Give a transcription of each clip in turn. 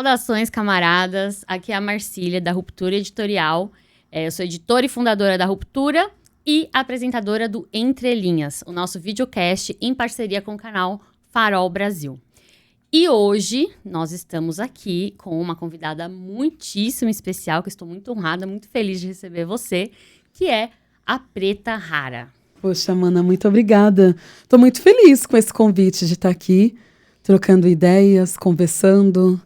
Saudações, camaradas. Aqui é a Marcília, da Ruptura Editorial. Eu sou editora e fundadora da Ruptura e apresentadora do Entre Linhas, o nosso videocast em parceria com o canal Farol Brasil. E hoje nós estamos aqui com uma convidada muitíssimo especial, que estou muito honrada, muito feliz de receber você, que é a Preta Rara. Poxa, Mana, muito obrigada. Estou muito feliz com esse convite de estar aqui, trocando ideias, conversando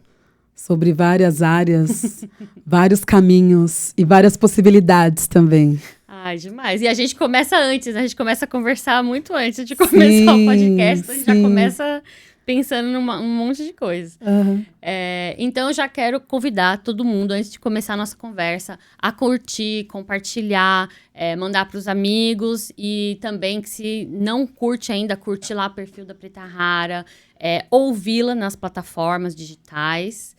sobre várias áreas, vários caminhos e várias possibilidades também. Ai, demais. E a gente começa antes, né? A gente começa a conversar muito antes de começar o podcast. A gente já começa pensando num monte de coisa. Uhum. Então, eu já quero convidar todo mundo, antes de começar a nossa conversa, a curtir, compartilhar, mandar para os amigos. E também, que se não curte ainda, curte lá o perfil da Preta Rara, ouvi-la nas plataformas digitais.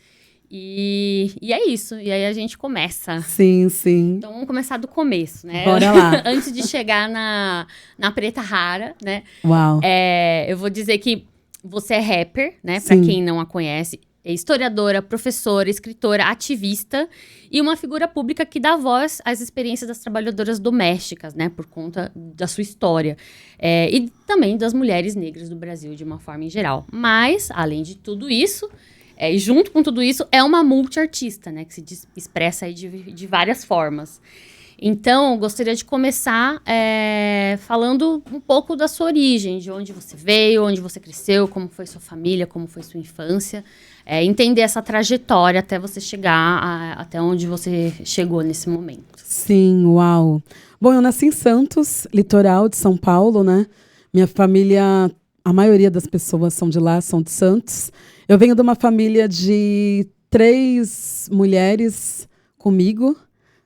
E é isso. E aí a gente começa. Sim, sim. Então, vamos começar do começo, né? Bora lá. Antes de chegar na Preta Rara, né? Uau. Eu vou dizer que você é rapper, né? Sim. Pra quem não a conhece. É historiadora, professora, escritora, ativista e uma figura pública que dá voz às experiências das trabalhadoras domésticas, né? Por conta da sua história. E também das mulheres negras do Brasil, de uma forma em geral. Mas, além de tudo isso, e junto com tudo isso, é uma multiartista, né? Que se expressa aí de várias formas. Então, gostaria de começar falando um pouco da sua origem, de onde você veio, onde você cresceu, como foi sua família, como foi sua infância. Entender essa trajetória até você chegar até onde você chegou nesse momento. Sim, uau. Bom, eu nasci em Santos, litoral de São Paulo, né? Minha família, a maioria das pessoas são de lá, são de Santos. Eu venho de uma família de 3 mulheres comigo,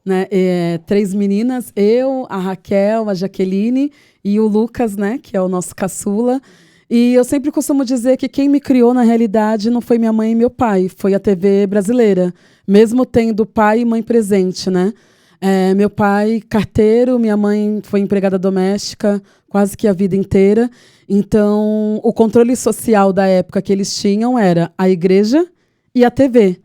né? 3 meninas, eu, a Raquel, a Jaqueline e o Lucas, né? Que é o nosso caçula. E eu sempre costumo dizer que quem me criou, na realidade, não foi minha mãe e meu pai, foi a TV brasileira, mesmo tendo pai e mãe presente, né? Meu pai, carteiro, minha mãe foi empregada doméstica quase que a vida inteira. Então, o controle social da época que eles tinham era a igreja e a TV.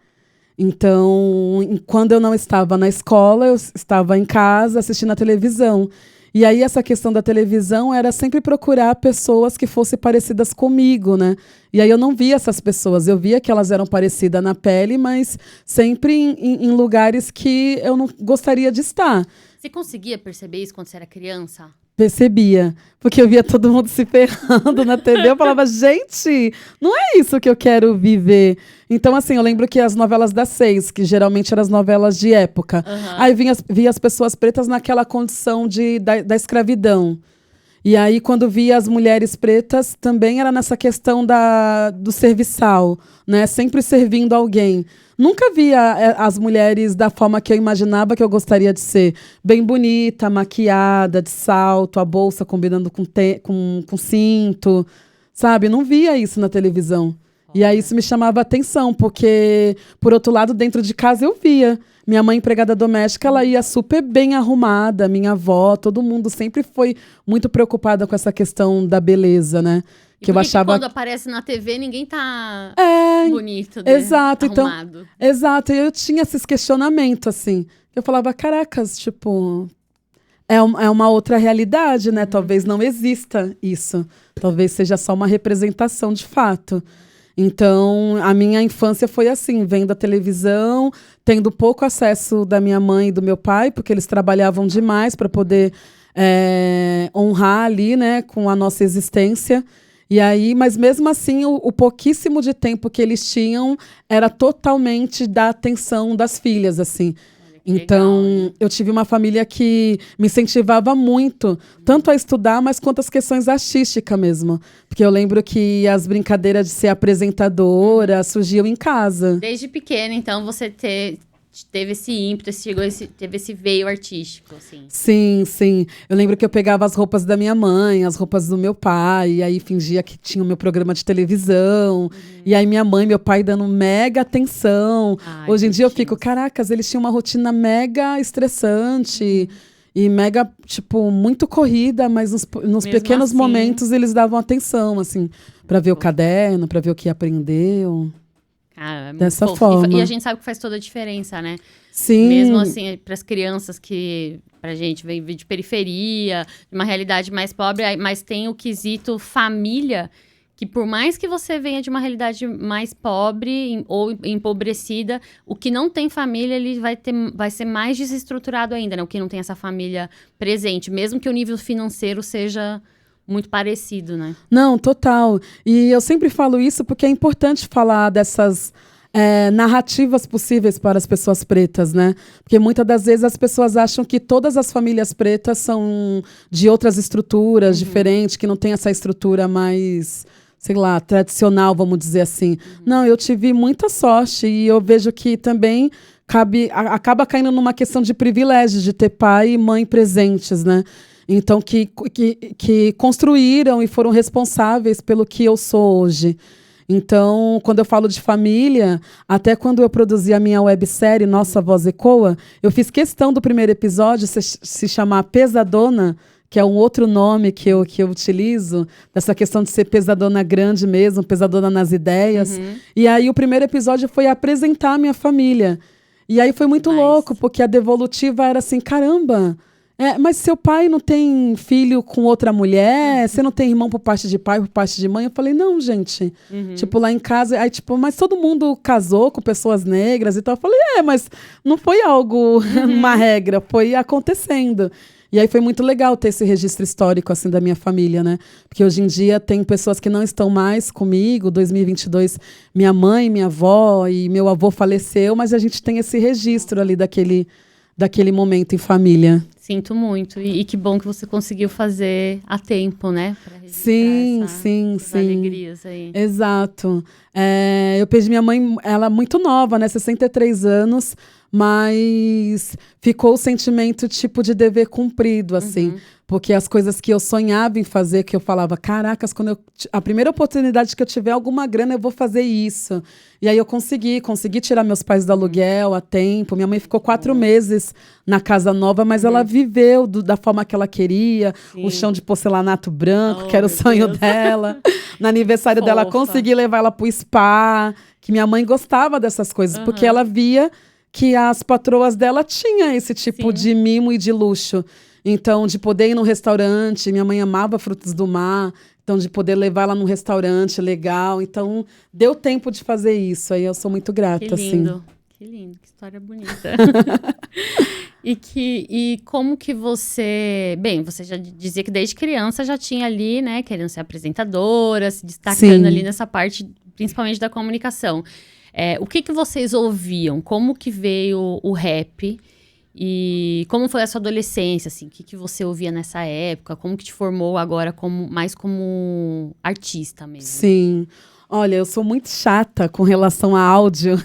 Então, quando eu não estava na escola, eu estava em casa assistindo a televisão. E aí, essa questão da televisão era sempre procurar pessoas que fossem parecidas comigo, né? E aí eu não via essas pessoas. Eu via que elas eram parecidas na pele, mas sempre em lugares que eu não gostaria de estar. Você conseguia perceber isso quando você era criança? Percebia, porque eu via todo mundo se ferrando na TV, eu falava, gente, não é isso que eu quero viver. Então, assim, eu lembro que as novelas das 6, que geralmente eram as novelas de época, aí via as pessoas pretas naquela condição da escravidão. E aí, quando via as mulheres pretas, também era nessa questão do serviçal, né? Sempre servindo alguém. Nunca via as mulheres da forma que eu imaginava que eu gostaria de ser. Bem bonita, maquiada, de salto, a bolsa combinando com cinto, sabe? Não via isso na televisão. E aí isso me chamava a atenção, porque, por outro lado, dentro de casa eu via. Minha mãe, empregada doméstica, ela ia super bem arrumada. Minha avó, todo mundo sempre foi muito preocupada com essa questão da beleza, né? Que eu achava que quando aparece na TV, ninguém tá bonito, né? Exato, arrumado. Então, exato, e eu tinha esses questionamentos, assim. Eu falava, caracas, tipo, é uma outra realidade, né? Talvez não exista isso. Talvez seja só uma representação de fato. Então, a minha infância foi assim, vendo a televisão, tendo pouco acesso da minha mãe e do meu pai, porque eles trabalhavam demais para poder honrar ali, né, com a nossa existência. E aí, mas mesmo assim, o pouquíssimo de tempo que eles tinham era totalmente da atenção das filhas, assim. Então, legal, eu tive uma família que me incentivava muito, tanto a estudar, mas quanto as questões artísticas mesmo. Porque eu lembro que as brincadeiras de ser apresentadora surgiam em casa. Desde pequena, então, você teve esse ímpeto, teve esse veio artístico, assim. Sim, sim. Eu lembro que eu pegava as roupas da minha mãe, as roupas do meu pai, e aí fingia que tinha o meu programa de televisão. E aí minha mãe e meu pai dando mega atenção. Ai, hoje em dia eu fico, caracas, eles tinham uma rotina mega estressante e mega, tipo, muito corrida, mas nos pequenos assim, momentos eles davam atenção, assim, pra ver o caderno, pra ver o que aprendeu. Ah, é muito dessa fofo. forma. E a gente sabe que faz toda a diferença, né? Sim. Mesmo assim, para as crianças que, pra gente, vem de periferia, de uma realidade mais pobre, mas tem o quesito família, que por mais que você venha de uma realidade mais pobre ou empobrecida, o que não tem família, ele vai ser mais desestruturado ainda, né? O que não tem essa família presente, mesmo que o nível financeiro seja muito parecido, né? Não, total. E eu sempre falo isso porque é importante falar dessas narrativas possíveis para as pessoas pretas, né? Porque muitas das vezes as pessoas acham que todas as famílias pretas são de outras estruturas diferentes, que não tem essa estrutura mais, sei lá, tradicional, vamos dizer assim. Não, eu tive muita sorte e eu vejo que também acaba caindo numa questão de privilégio, de ter pai e mãe presentes, né? Então, que construíram e foram responsáveis pelo que eu sou hoje. Então, quando eu falo de família, até quando eu produzi a minha websérie Nossa Voz Ecoa, eu fiz questão do primeiro episódio se chamar Pesadona, que é um outro nome que eu utilizo, dessa questão de ser pesadona grande mesmo, pesadona nas ideias. E aí o primeiro episódio foi apresentar a minha família. E aí foi muito louco, porque a devolutiva era assim, caramba... mas seu pai não tem filho com outra mulher? Você não tem irmão por parte de pai, por parte de mãe? Eu falei, não, gente. Tipo, lá em casa, aí tipo, mas todo mundo casou com pessoas negras e tal. Eu falei, mas não foi algo, uma regra, foi acontecendo. E aí foi muito legal ter esse registro histórico, assim, da minha família, né? Porque hoje em dia tem pessoas que não estão mais comigo, 2022, minha mãe, minha avó e meu avô faleceu, mas a gente tem esse registro ali daquele momento em família. Sinto muito. E que bom que você conseguiu fazer a tempo, né? Pra sim. essas alegrias aí. Exato. Eu perdi minha mãe, ela muito nova, né? 63 anos, mas ficou o sentimento tipo de dever cumprido, assim. Porque as coisas que eu sonhava em fazer, que eu falava, caracas, a primeira oportunidade que eu tiver alguma grana, eu vou fazer isso. E aí eu consegui tirar meus pais do aluguel a tempo. Minha mãe ficou 4 meses na casa nova, mas ela viveu da forma que ela queria. Sim. O chão de porcelanato branco, que era o sonho dela. No aniversário dela, consegui levar ela pro spa. Que minha mãe gostava dessas coisas, porque ela via que as patroas dela tinham esse tipo de mimo e de luxo. Então, de poder ir num restaurante, minha mãe amava frutos do mar, então de poder levar ela num restaurante legal. Então, deu tempo de fazer isso. Aí eu sou muito grata, assim. Que lindo, que história bonita. E como que você... Bem, você já dizia que desde criança já tinha ali, né, querendo ser apresentadora, se destacando ali nessa parte, principalmente da comunicação. O que vocês ouviam? Como que veio o rap? E como foi a sua adolescência, assim? O que você ouvia nessa época? Como que te formou agora mais como artista mesmo? Sim. Olha, eu sou muito chata com relação a áudio,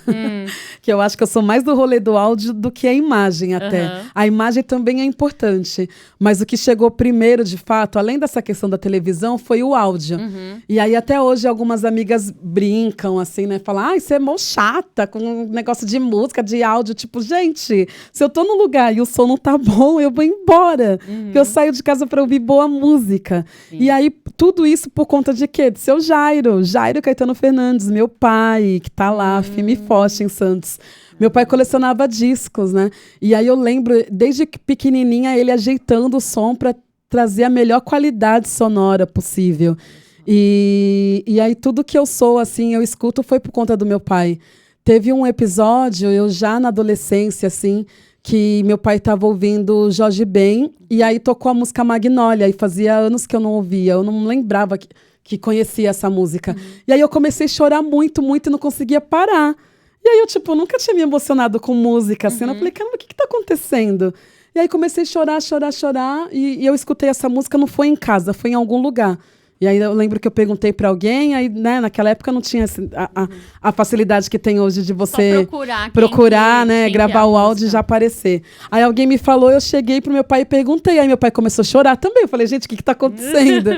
que eu acho que eu sou mais do rolê do áudio do que a imagem até. A imagem também é importante, mas o que chegou primeiro, de fato, além dessa questão da televisão, foi o áudio. E aí até hoje algumas amigas brincam, assim, né? Falam, você é mó chata com um negócio de música, de áudio. Tipo, gente, se eu tô num lugar e o som não tá bom, eu vou embora. Porque eu saio de casa pra ouvir boa música. E aí, tudo isso por conta de quê? Do seu Jairo Caetano Fernandes, meu pai, que tá lá, firme e forte em Santos. Meu pai colecionava discos, né? E aí eu lembro, desde pequenininha, ele ajeitando o som para trazer a melhor qualidade sonora possível. E aí tudo que eu sou, assim, eu escuto foi por conta do meu pai. Teve um episódio, eu já na adolescência, assim, que meu pai estava ouvindo Jorge Ben, e aí tocou a música Magnólia, e fazia anos que eu não ouvia, eu não lembrava que conhecia essa música. E aí eu comecei a chorar muito, muito, e não conseguia parar. E aí eu, tipo, nunca tinha me emocionado com música, assim. Eu falei, caramba, o que tá acontecendo? E aí comecei a chorar, e eu escutei essa música, não foi em casa, foi em algum lugar. E aí eu lembro que eu perguntei para alguém, aí, né, naquela época não tinha a facilidade que tem hoje de você procurar, né, gravar o áudio e já aparecer. Aí alguém me falou, eu cheguei pro meu pai e perguntei, aí meu pai começou a chorar também. Eu falei, gente, o que tá acontecendo?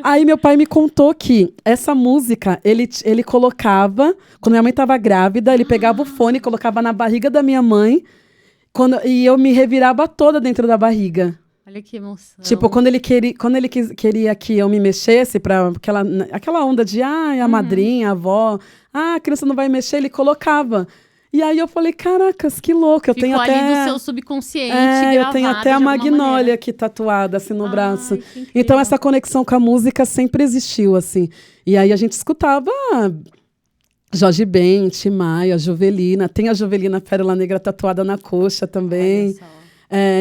Aí meu pai me contou que essa música, ele colocava, quando minha mãe estava grávida, ele pegava o fone, colocava na barriga da minha mãe, e eu me revirava toda dentro da barriga. Olha que emoção. Tipo, quando ele queria que eu me mexesse para aquela onda de a madrinha, a avó, Ah, a criança não vai mexer, ele colocava. E aí eu falei, caracas, que louco. Eu tenho Ficou até ali do seu subconsciente gravado eu tenho até de a alguma Magnólia maneira. aqui tatuada, assim, no braço. Que incrível. Então, essa conexão com a música sempre existiu, assim. E aí a gente escutava Jorge Ben, Tim Maia, Jovelina. Tem a Jovelina Pérola Negra tatuada na coxa também. Olha só.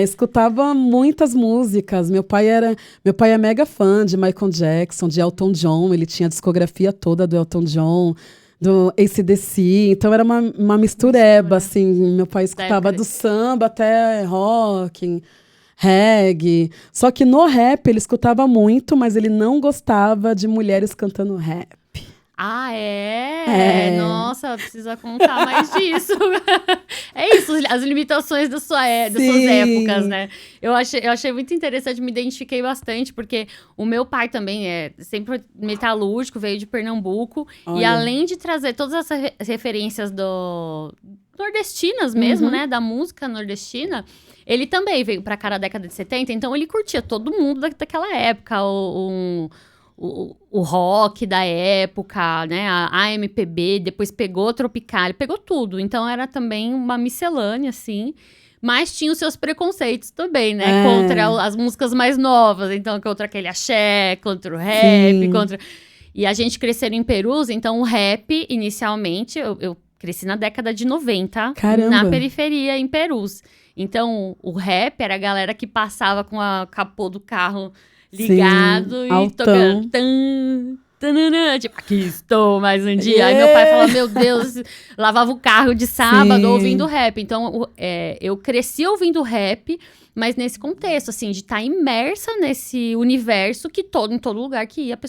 Escutava muitas músicas. Meu pai é mega fã de Michael Jackson, de Elton John. Ele tinha a discografia toda do Elton John, do AC/DC. Então era uma mistureba, assim. Meu pai escutava do samba até rock, reggae. Só que no rap ele escutava muito, mas ele não gostava de mulheres cantando rap. Ah, é? Nossa, precisa contar mais disso. É isso, as limitações das suas épocas, né? Eu achei muito interessante, me identifiquei bastante, porque o meu pai também é sempre metalúrgico, veio de Pernambuco. Olha. E além de trazer todas essas referências nordestinas mesmo, né? Da música nordestina, ele também veio pra cá na década de 70, então ele curtia todo mundo daquela época, o rock da época, né, a MPB, depois pegou o Tropicália, pegou tudo. Então era também uma miscelânea, assim. Mas tinha os seus preconceitos também, né? Contra as músicas mais novas. Então, contra aquele axé, contra o rap, contra... E a gente cresceu em Perus, então o rap, inicialmente, eu cresci na década de 90. Caramba. Na periferia, em Perus. Então, o rap era a galera que passava com a capô do carro ligado e tocando. Tipo, aqui estou mais um dia. Aí meu pai falava, meu Deus, lavava o carro de sábado ouvindo rap. Então, eu cresci ouvindo rap, mas nesse contexto, assim, de estar imersa nesse universo que em todo lugar que ia,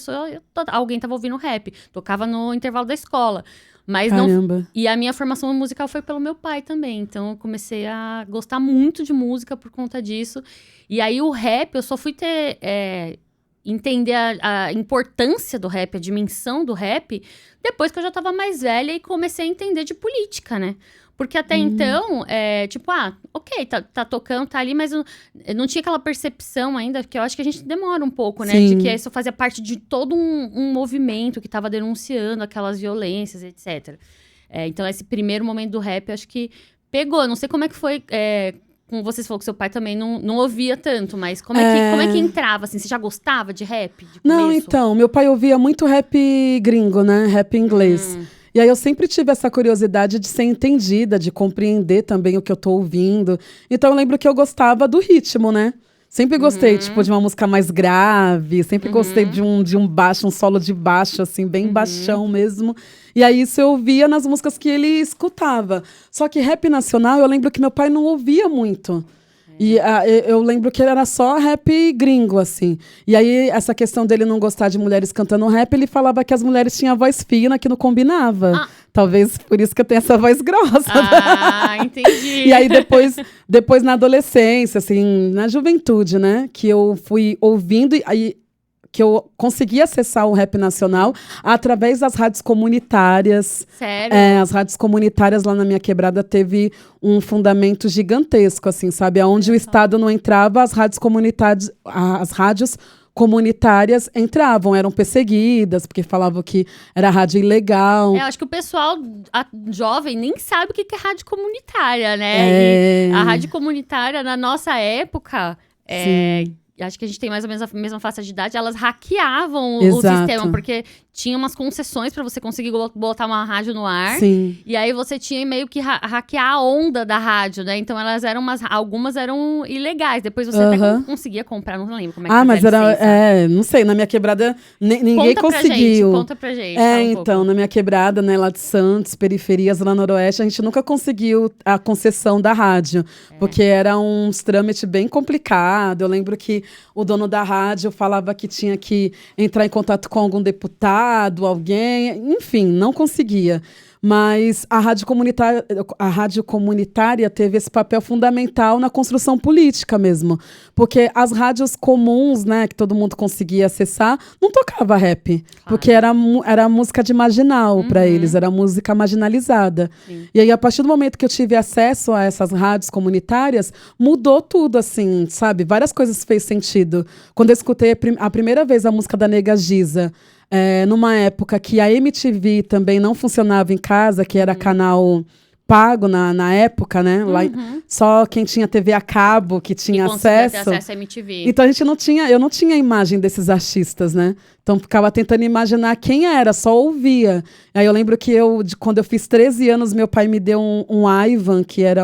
alguém estava ouvindo rap. Tocava no intervalo da escola. Mas não. E a minha formação musical foi pelo meu pai também. Então, eu comecei a gostar muito de música por conta disso. E aí, o rap, eu só fui entender a importância do rap, a dimensão do rap, depois que eu já tava mais velha e comecei a entender de política, né? Porque até então, ok, tá tocando, tá ali, mas eu não tinha aquela percepção ainda, porque eu acho que a gente demora um pouco, né? Sim. De que isso fazia parte de todo um movimento que tava denunciando aquelas violências, etc. Então, esse primeiro momento do rap, eu acho que pegou. Não sei como é que foi... Como vocês falaram que seu pai também não ouvia tanto, mas como é que entrava, assim? Você já gostava de rap? Não, então, meu pai ouvia muito rap gringo, né? Rap inglês. E aí eu sempre tive essa curiosidade de ser entendida, de compreender também o que eu tô ouvindo. Então eu lembro que eu gostava do ritmo, né? Sempre gostei, tipo, de uma música mais grave. Sempre gostei de um baixo, um solo de baixo, assim, bem baixão mesmo. E aí isso eu ouvia nas músicas que ele escutava. Só que rap nacional, eu lembro que meu pai não ouvia muito. E eu lembro que ele era só rap gringo, assim. E aí, essa questão dele não gostar de mulheres cantando rap, ele falava que as mulheres tinham a voz fina, que não combinava. Talvez por isso que eu tenho essa voz grossa. Entendi. E aí, depois na adolescência, assim, na juventude, né? Que eu fui ouvindo, aí que eu consegui acessar o rap nacional através das rádios comunitárias. Sério? As rádios comunitárias lá na minha quebrada teve um fundamento gigantesco, assim, sabe? Onde o Estado não entrava, as rádios comunitárias entravam, eram perseguidas, porque falavam que era rádio ilegal. Eu acho que o pessoal jovem nem sabe o que é rádio comunitária, né? E a rádio comunitária, na nossa época... Acho que a gente tem mais ou menos a mesma faixa de idade, elas hackeavam o sistema, porque tinha umas concessões para você conseguir botar uma rádio no ar. Sim. E aí você tinha meio que hackear a onda da rádio, né? Então elas eram algumas eram ilegais. Depois você até conseguia comprar, não lembro como é que mas era, não sei, na minha quebrada ninguém conseguiu. Conta pra gente. Então, na minha quebrada, né, lá de Santos, periferias, lá no Noroeste, a gente nunca conseguiu a concessão da rádio, porque era um trâmite bem complicado. Eu lembro que o dono da rádio falava que tinha que entrar em contato com algum deputado, alguém, enfim, não conseguia. Mas a rádio comunitária teve esse papel fundamental na construção política mesmo. Porque as rádios comuns, né, que todo mundo conseguia acessar, não tocava rap. Claro. Porque era música de marginal para eles, era música marginalizada. Sim. E aí, a partir do momento que eu tive acesso a essas rádios comunitárias, mudou tudo, assim, sabe? Várias coisas fez sentido. Quando eu escutei a primeira vez a música da Nega Giza, numa época que a MTV também não funcionava em casa, que era canal pago na época, né? Lá, só quem tinha TV a cabo que tinha acesso. Ter acesso à MTV. Então eu não tinha a imagem desses artistas, né? Então ficava tentando imaginar quem era, só ouvia. Aí eu lembro que quando eu fiz 13 anos, meu pai me deu um Ivan, que era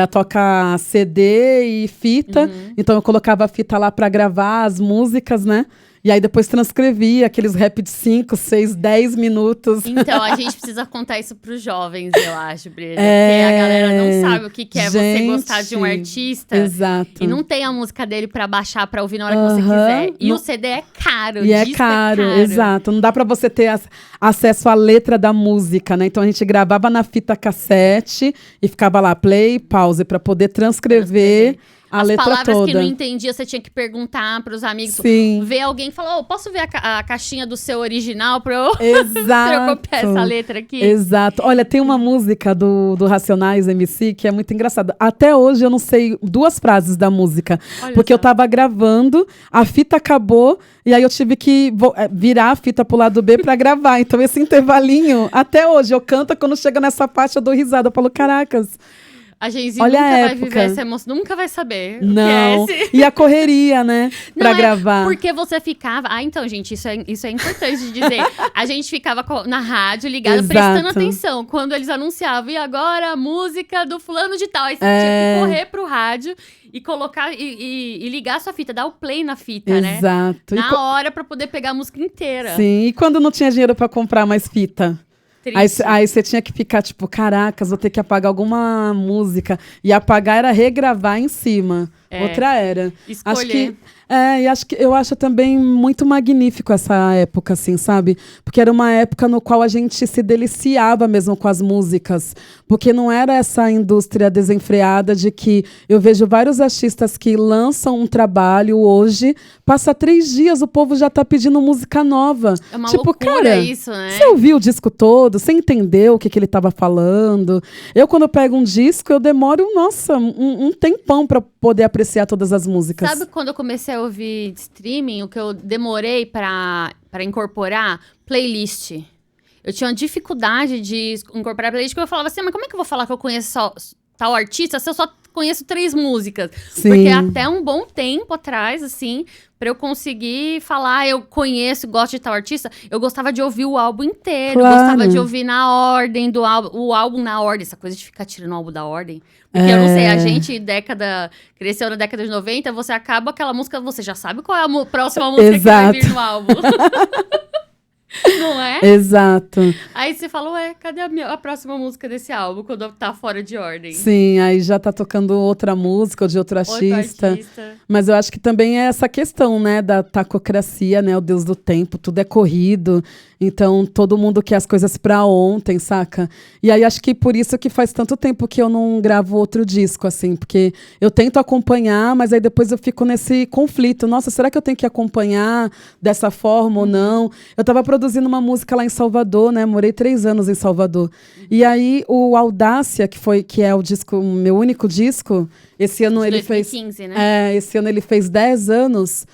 toca CD e fita. Então eu colocava a fita lá para gravar as músicas, né? E aí depois transcrevia aqueles rap de 5, 6, 10 minutos. Então, a gente precisa contar isso pros jovens, eu acho, Brenda. Porque a galera não sabe o que é você gostar de um artista. Exato. E não tem a música dele pra baixar, pra ouvir na hora que você quiser. E o CD é caro. E é caro, exato. Não dá pra você ter acesso à letra da música, né? Então a gente gravava na fita cassete e ficava lá, play, pause, pra poder transcrever. A letra toda. As palavras que não entendia, você tinha que perguntar pros amigos. Sim. Ver alguém e falar, posso ver a caixinha do seu original pra eu, Exato. pra eu copiar essa letra aqui? Exato. Olha, tem uma música do Racionais MC que é muito engraçada. Até hoje eu não sei 2 frases da música. Olha porque só. Eu tava gravando, a fita acabou e aí eu tive que virar a fita pro lado B pra gravar. Então esse intervalinho, até hoje, eu canto, quando chega nessa parte eu dou risada. Eu falo, caracas. A Genzinha nunca vai viver essa emoção, nunca vai saber. Não. O que é esse. E a correria, né? Pra gravar. Porque você ficava. Então, gente, isso é importante de dizer. A gente ficava na rádio ligada, prestando atenção. Quando eles anunciavam, e agora a música do fulano de tal. Aí você tinha que correr pro rádio e colocar e ligar a sua fita, dar o play na fita, né? Exato. Na hora pra poder pegar a música inteira. Sim. E quando não tinha dinheiro pra comprar mais fita? Aí você tinha que ficar tipo, caracas, vou ter que apagar alguma música. E apagar era regravar em cima. Outra era. Escolher. Eu acho também muito magnífico essa época, assim, sabe? Porque era uma época no qual a gente se deliciava mesmo com as músicas. Porque não era essa indústria desenfreada de que eu vejo vários artistas que lançam um trabalho hoje, passa 3 dias, o povo já tá pedindo música nova. É uma tipo, loucura cara, isso, né? Você ouviu o disco todo? Você entendeu o que ele tava falando? Quando eu pego um disco, eu demoro, um tempão pra poder apreciar todas as músicas. Sabe quando eu comecei a ouvir streaming, o que eu demorei pra incorporar? Playlist. Eu tinha uma dificuldade de incorporar playlist, porque eu falava assim, mas como é que eu vou falar que eu conheço tal artista se eu só conheço 3 músicas? Sim. Porque até um bom tempo atrás, assim, pra eu conseguir falar, eu conheço, gosto de tal artista, eu gostava de ouvir o álbum inteiro, gostava de ouvir na ordem do álbum, o álbum na ordem, essa coisa de ficar tirando o álbum da ordem. Porque eu não sei, a gente cresceu na década de 90, você acaba aquela música, você já sabe qual é a próxima música que vai vir no álbum. Não é? Exato. Aí você fala, cadê a próxima música desse álbum, quando tá fora de ordem? Sim, aí já tá tocando outra música ou de outro artista. Mas eu acho que também é essa questão, né, da tacocracia, né, o Deus do tempo, tudo é corrido, então todo mundo quer as coisas pra ontem, saca? E aí acho que por isso que faz tanto tempo que eu não gravo outro disco, assim, porque eu tento acompanhar, mas aí depois eu fico nesse conflito. Nossa, será que eu tenho que acompanhar dessa forma ou não? Eu tava produzindo uma música lá em Salvador, né? Morei 3 anos em Salvador. E aí o Audácia, que é o meu único disco, esse ano ele 2015, fez, né? Esse ano ele fez 10 anos.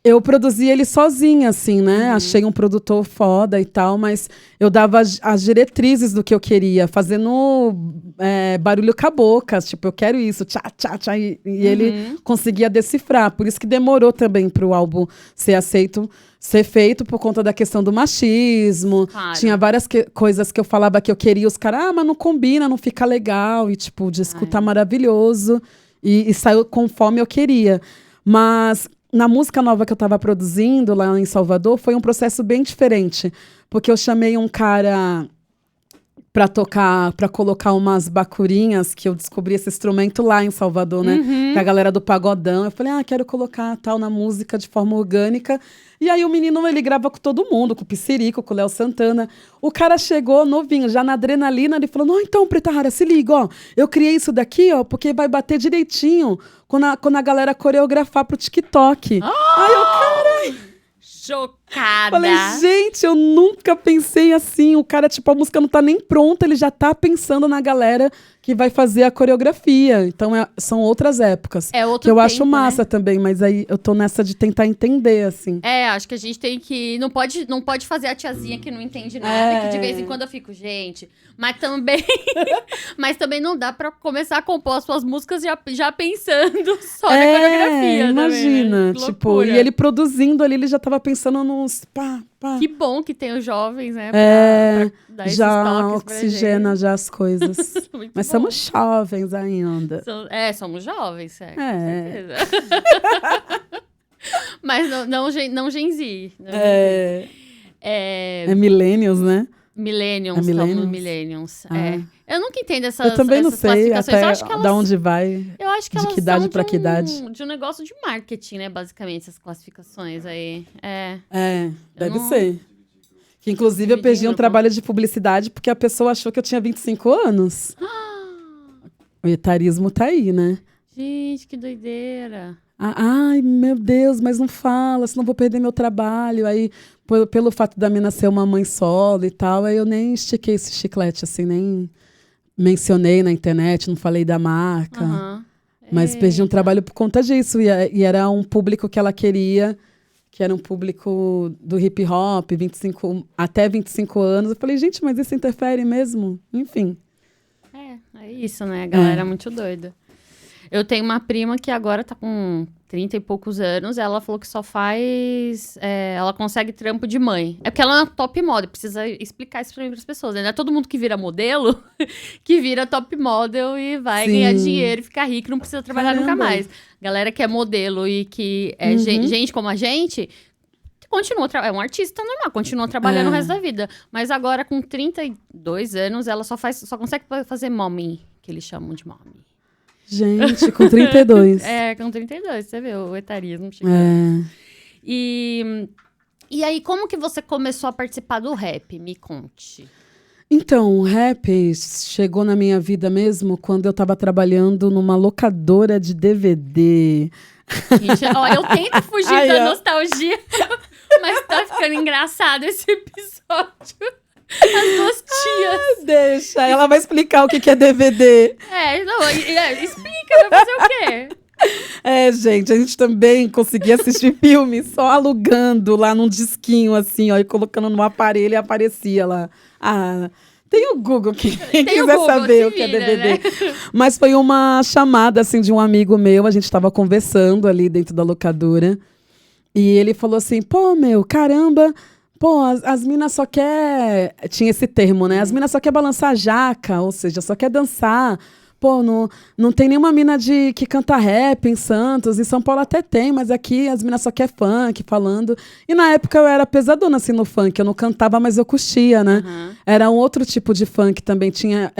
Eu produzi ele sozinha, assim, né? Achei um produtor foda e tal, mas eu dava as diretrizes do que eu queria, fazendo barulho com a boca, tipo, eu quero isso, tchá, tchá, tchá, e ele conseguia decifrar. Por isso que demorou também para o álbum ser feito por conta da questão do machismo. Claro. Tinha várias coisas que eu falava que eu queria, os caras, mas não combina, não fica legal, e tipo, o disco tá maravilhoso, e saiu conforme eu queria. Mas na música nova que eu estava produzindo lá em Salvador, foi um processo bem diferente. Porque eu chamei um cara para tocar, para colocar umas bacurinhas, que eu descobri esse instrumento lá em Salvador, né? Com a galera do pagodão. Eu falei, quero colocar tal na música de forma orgânica. E aí o menino, ele grava com todo mundo, com o Pissirico, com o Léo Santana. O cara chegou novinho, já na adrenalina, ele falou, não, então, Preta Rara, se liga, ó. Eu criei isso daqui, ó, porque vai bater direitinho quando a galera coreografar pro TikTok. Aí eu, caralho. Chocada. Falei, gente, eu nunca pensei assim. O cara, tipo, a música não tá nem pronta, ele já tá pensando na galera que vai fazer a coreografia. Então, são outras épocas. É outro que eu tempo, acho massa, né? também, mas aí eu tô nessa de tentar entender, assim. Acho que a gente tem que... Não pode fazer a tiazinha que não entende nada, que de vez em quando eu fico, gente... Mas também... mas também não dá pra começar a compor as suas músicas já pensando só na coreografia. Imagina, também, né? tipo, e ele produzindo ali, ele já tava pensando nos pá. Que bom que tem os jovens, né? Pra dar esses Já toques oxigena pra já as coisas. gente. Mas bom. somos jovens ainda. Somos jovens, certo? É. Com certeza. Mas não Gen Z. É millennials, né? Millennials, É millennials? somos millennials. Ah. Eu nunca entendo Eu também não essas sei classificações. até Eu acho que da onde vai. Eu acho que de elas que idade são pra que idade. de um negócio de marketing, né? Basicamente, essas classificações aí. Deve não- ser. Que, inclusive, eu perdi um Dividindo, trabalho de publicidade porque a pessoa achou que eu tinha 25 anos. O etarismo tá aí, né? Gente, que doideira. Ai, meu Deus, mas não fala, senão vou perder meu trabalho. Aí, pelo fato da mina ser uma mãe solo e tal, aí eu nem estiquei esse chiclete, assim, nem mencionei na internet, não falei da marca. Aham. Mas perdi um trabalho por conta disso. E era um público que ela queria, que era um público do hip hop, até 25 anos. Eu falei, gente, mas isso interfere mesmo? Enfim. É isso, né? A galera é muito doida. Eu tenho uma prima que agora tá com 30 e poucos anos. Ela falou que só faz... ela consegue trampo de mãe. É porque ela é uma top model. Precisa explicar isso para as pessoas, né? Não é todo mundo que vira modelo que vira top model e vai ganhar dinheiro e ficar rico. Não precisa trabalhar nunca mais. Galera que é modelo e que é gente como a gente... É um artista normal, continua trabalhando o resto da vida. Mas agora, com 32 anos, ela só consegue fazer mommy, que eles chamam de mommy. Gente, com 32. Com 32, você vê o etarismo chegando. E aí, como que você começou a participar do rap? Me conte. Então, o rap chegou na minha vida mesmo quando eu estava trabalhando numa locadora de DVD. Gente, olha, eu tento fugir da nostalgia, mas tá ficando engraçado esse episódio. As duas tias. Deixa, ela vai explicar o que é DVD. Explica, vai fazer o quê? Gente, a gente também conseguia assistir filme só alugando lá num disquinho, assim, ó, e colocando no aparelho e aparecia lá. Tem o Google, quem quiser saber o que é DVD. Né? Mas foi uma chamada, assim, de um amigo meu, a gente tava conversando ali dentro da locadora, e ele falou assim, pô, meu, caramba... Pô, as minas só quer... Tinha esse termo, né? As minas só quer balançar a jaca, ou seja, só quer dançar. Pô, não tem nenhuma mina que canta rap em Santos. Em São Paulo até tem, mas aqui as minas só quer funk, falando. E na época eu era pesadona, assim, no funk. Eu não cantava, mas eu curtia, né? Era um outro tipo de funk também. Tinha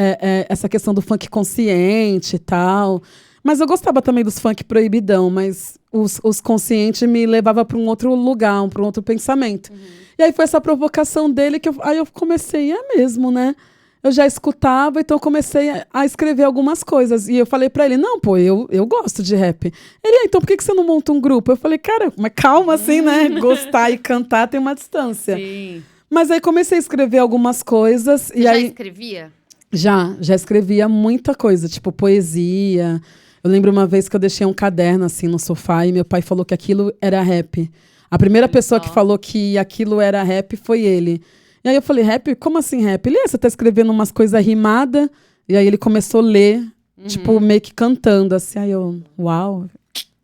essa questão do funk consciente e tal. Mas eu gostava também dos funk proibidão, mas os conscientes me levavam para um outro lugar, para um outro pensamento. E aí foi essa provocação dele que aí eu comecei, mesmo, né? Eu já escutava, então eu comecei a escrever algumas coisas. E eu falei pra ele, não, pô, eu gosto de rap. Ele, então por que você não monta um grupo? Eu falei, cara, mas calma assim, né? Gostar e cantar tem uma distância. Sim. Mas aí comecei a escrever algumas coisas. Você já escrevia? Já escrevia muita coisa, tipo poesia. Eu lembro uma vez que eu deixei um caderno assim no sofá e meu pai falou que aquilo era rap. A primeira pessoa que falou que aquilo era rap foi ele. E aí eu falei, rap? Como assim rap? Ele, você tá escrevendo umas coisas rimadas. E aí ele começou a ler, tipo, meio que cantando, assim. Aí eu, uau,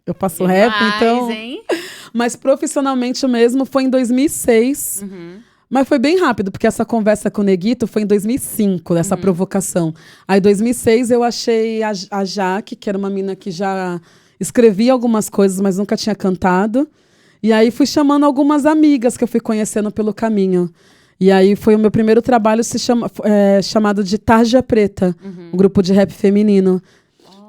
eu faço rap, então... Hein? Mas profissionalmente mesmo foi em 2006. Mas foi bem rápido, porque essa conversa com o Neguito foi em 2005, essa provocação. Aí em 2006 eu achei a Jaque, que era uma mina que já escrevia algumas coisas, mas nunca tinha cantado. E aí fui chamando algumas amigas que eu fui conhecendo pelo caminho. E aí foi o meu primeiro trabalho chamado de Tarja Preta, um grupo de rap feminino.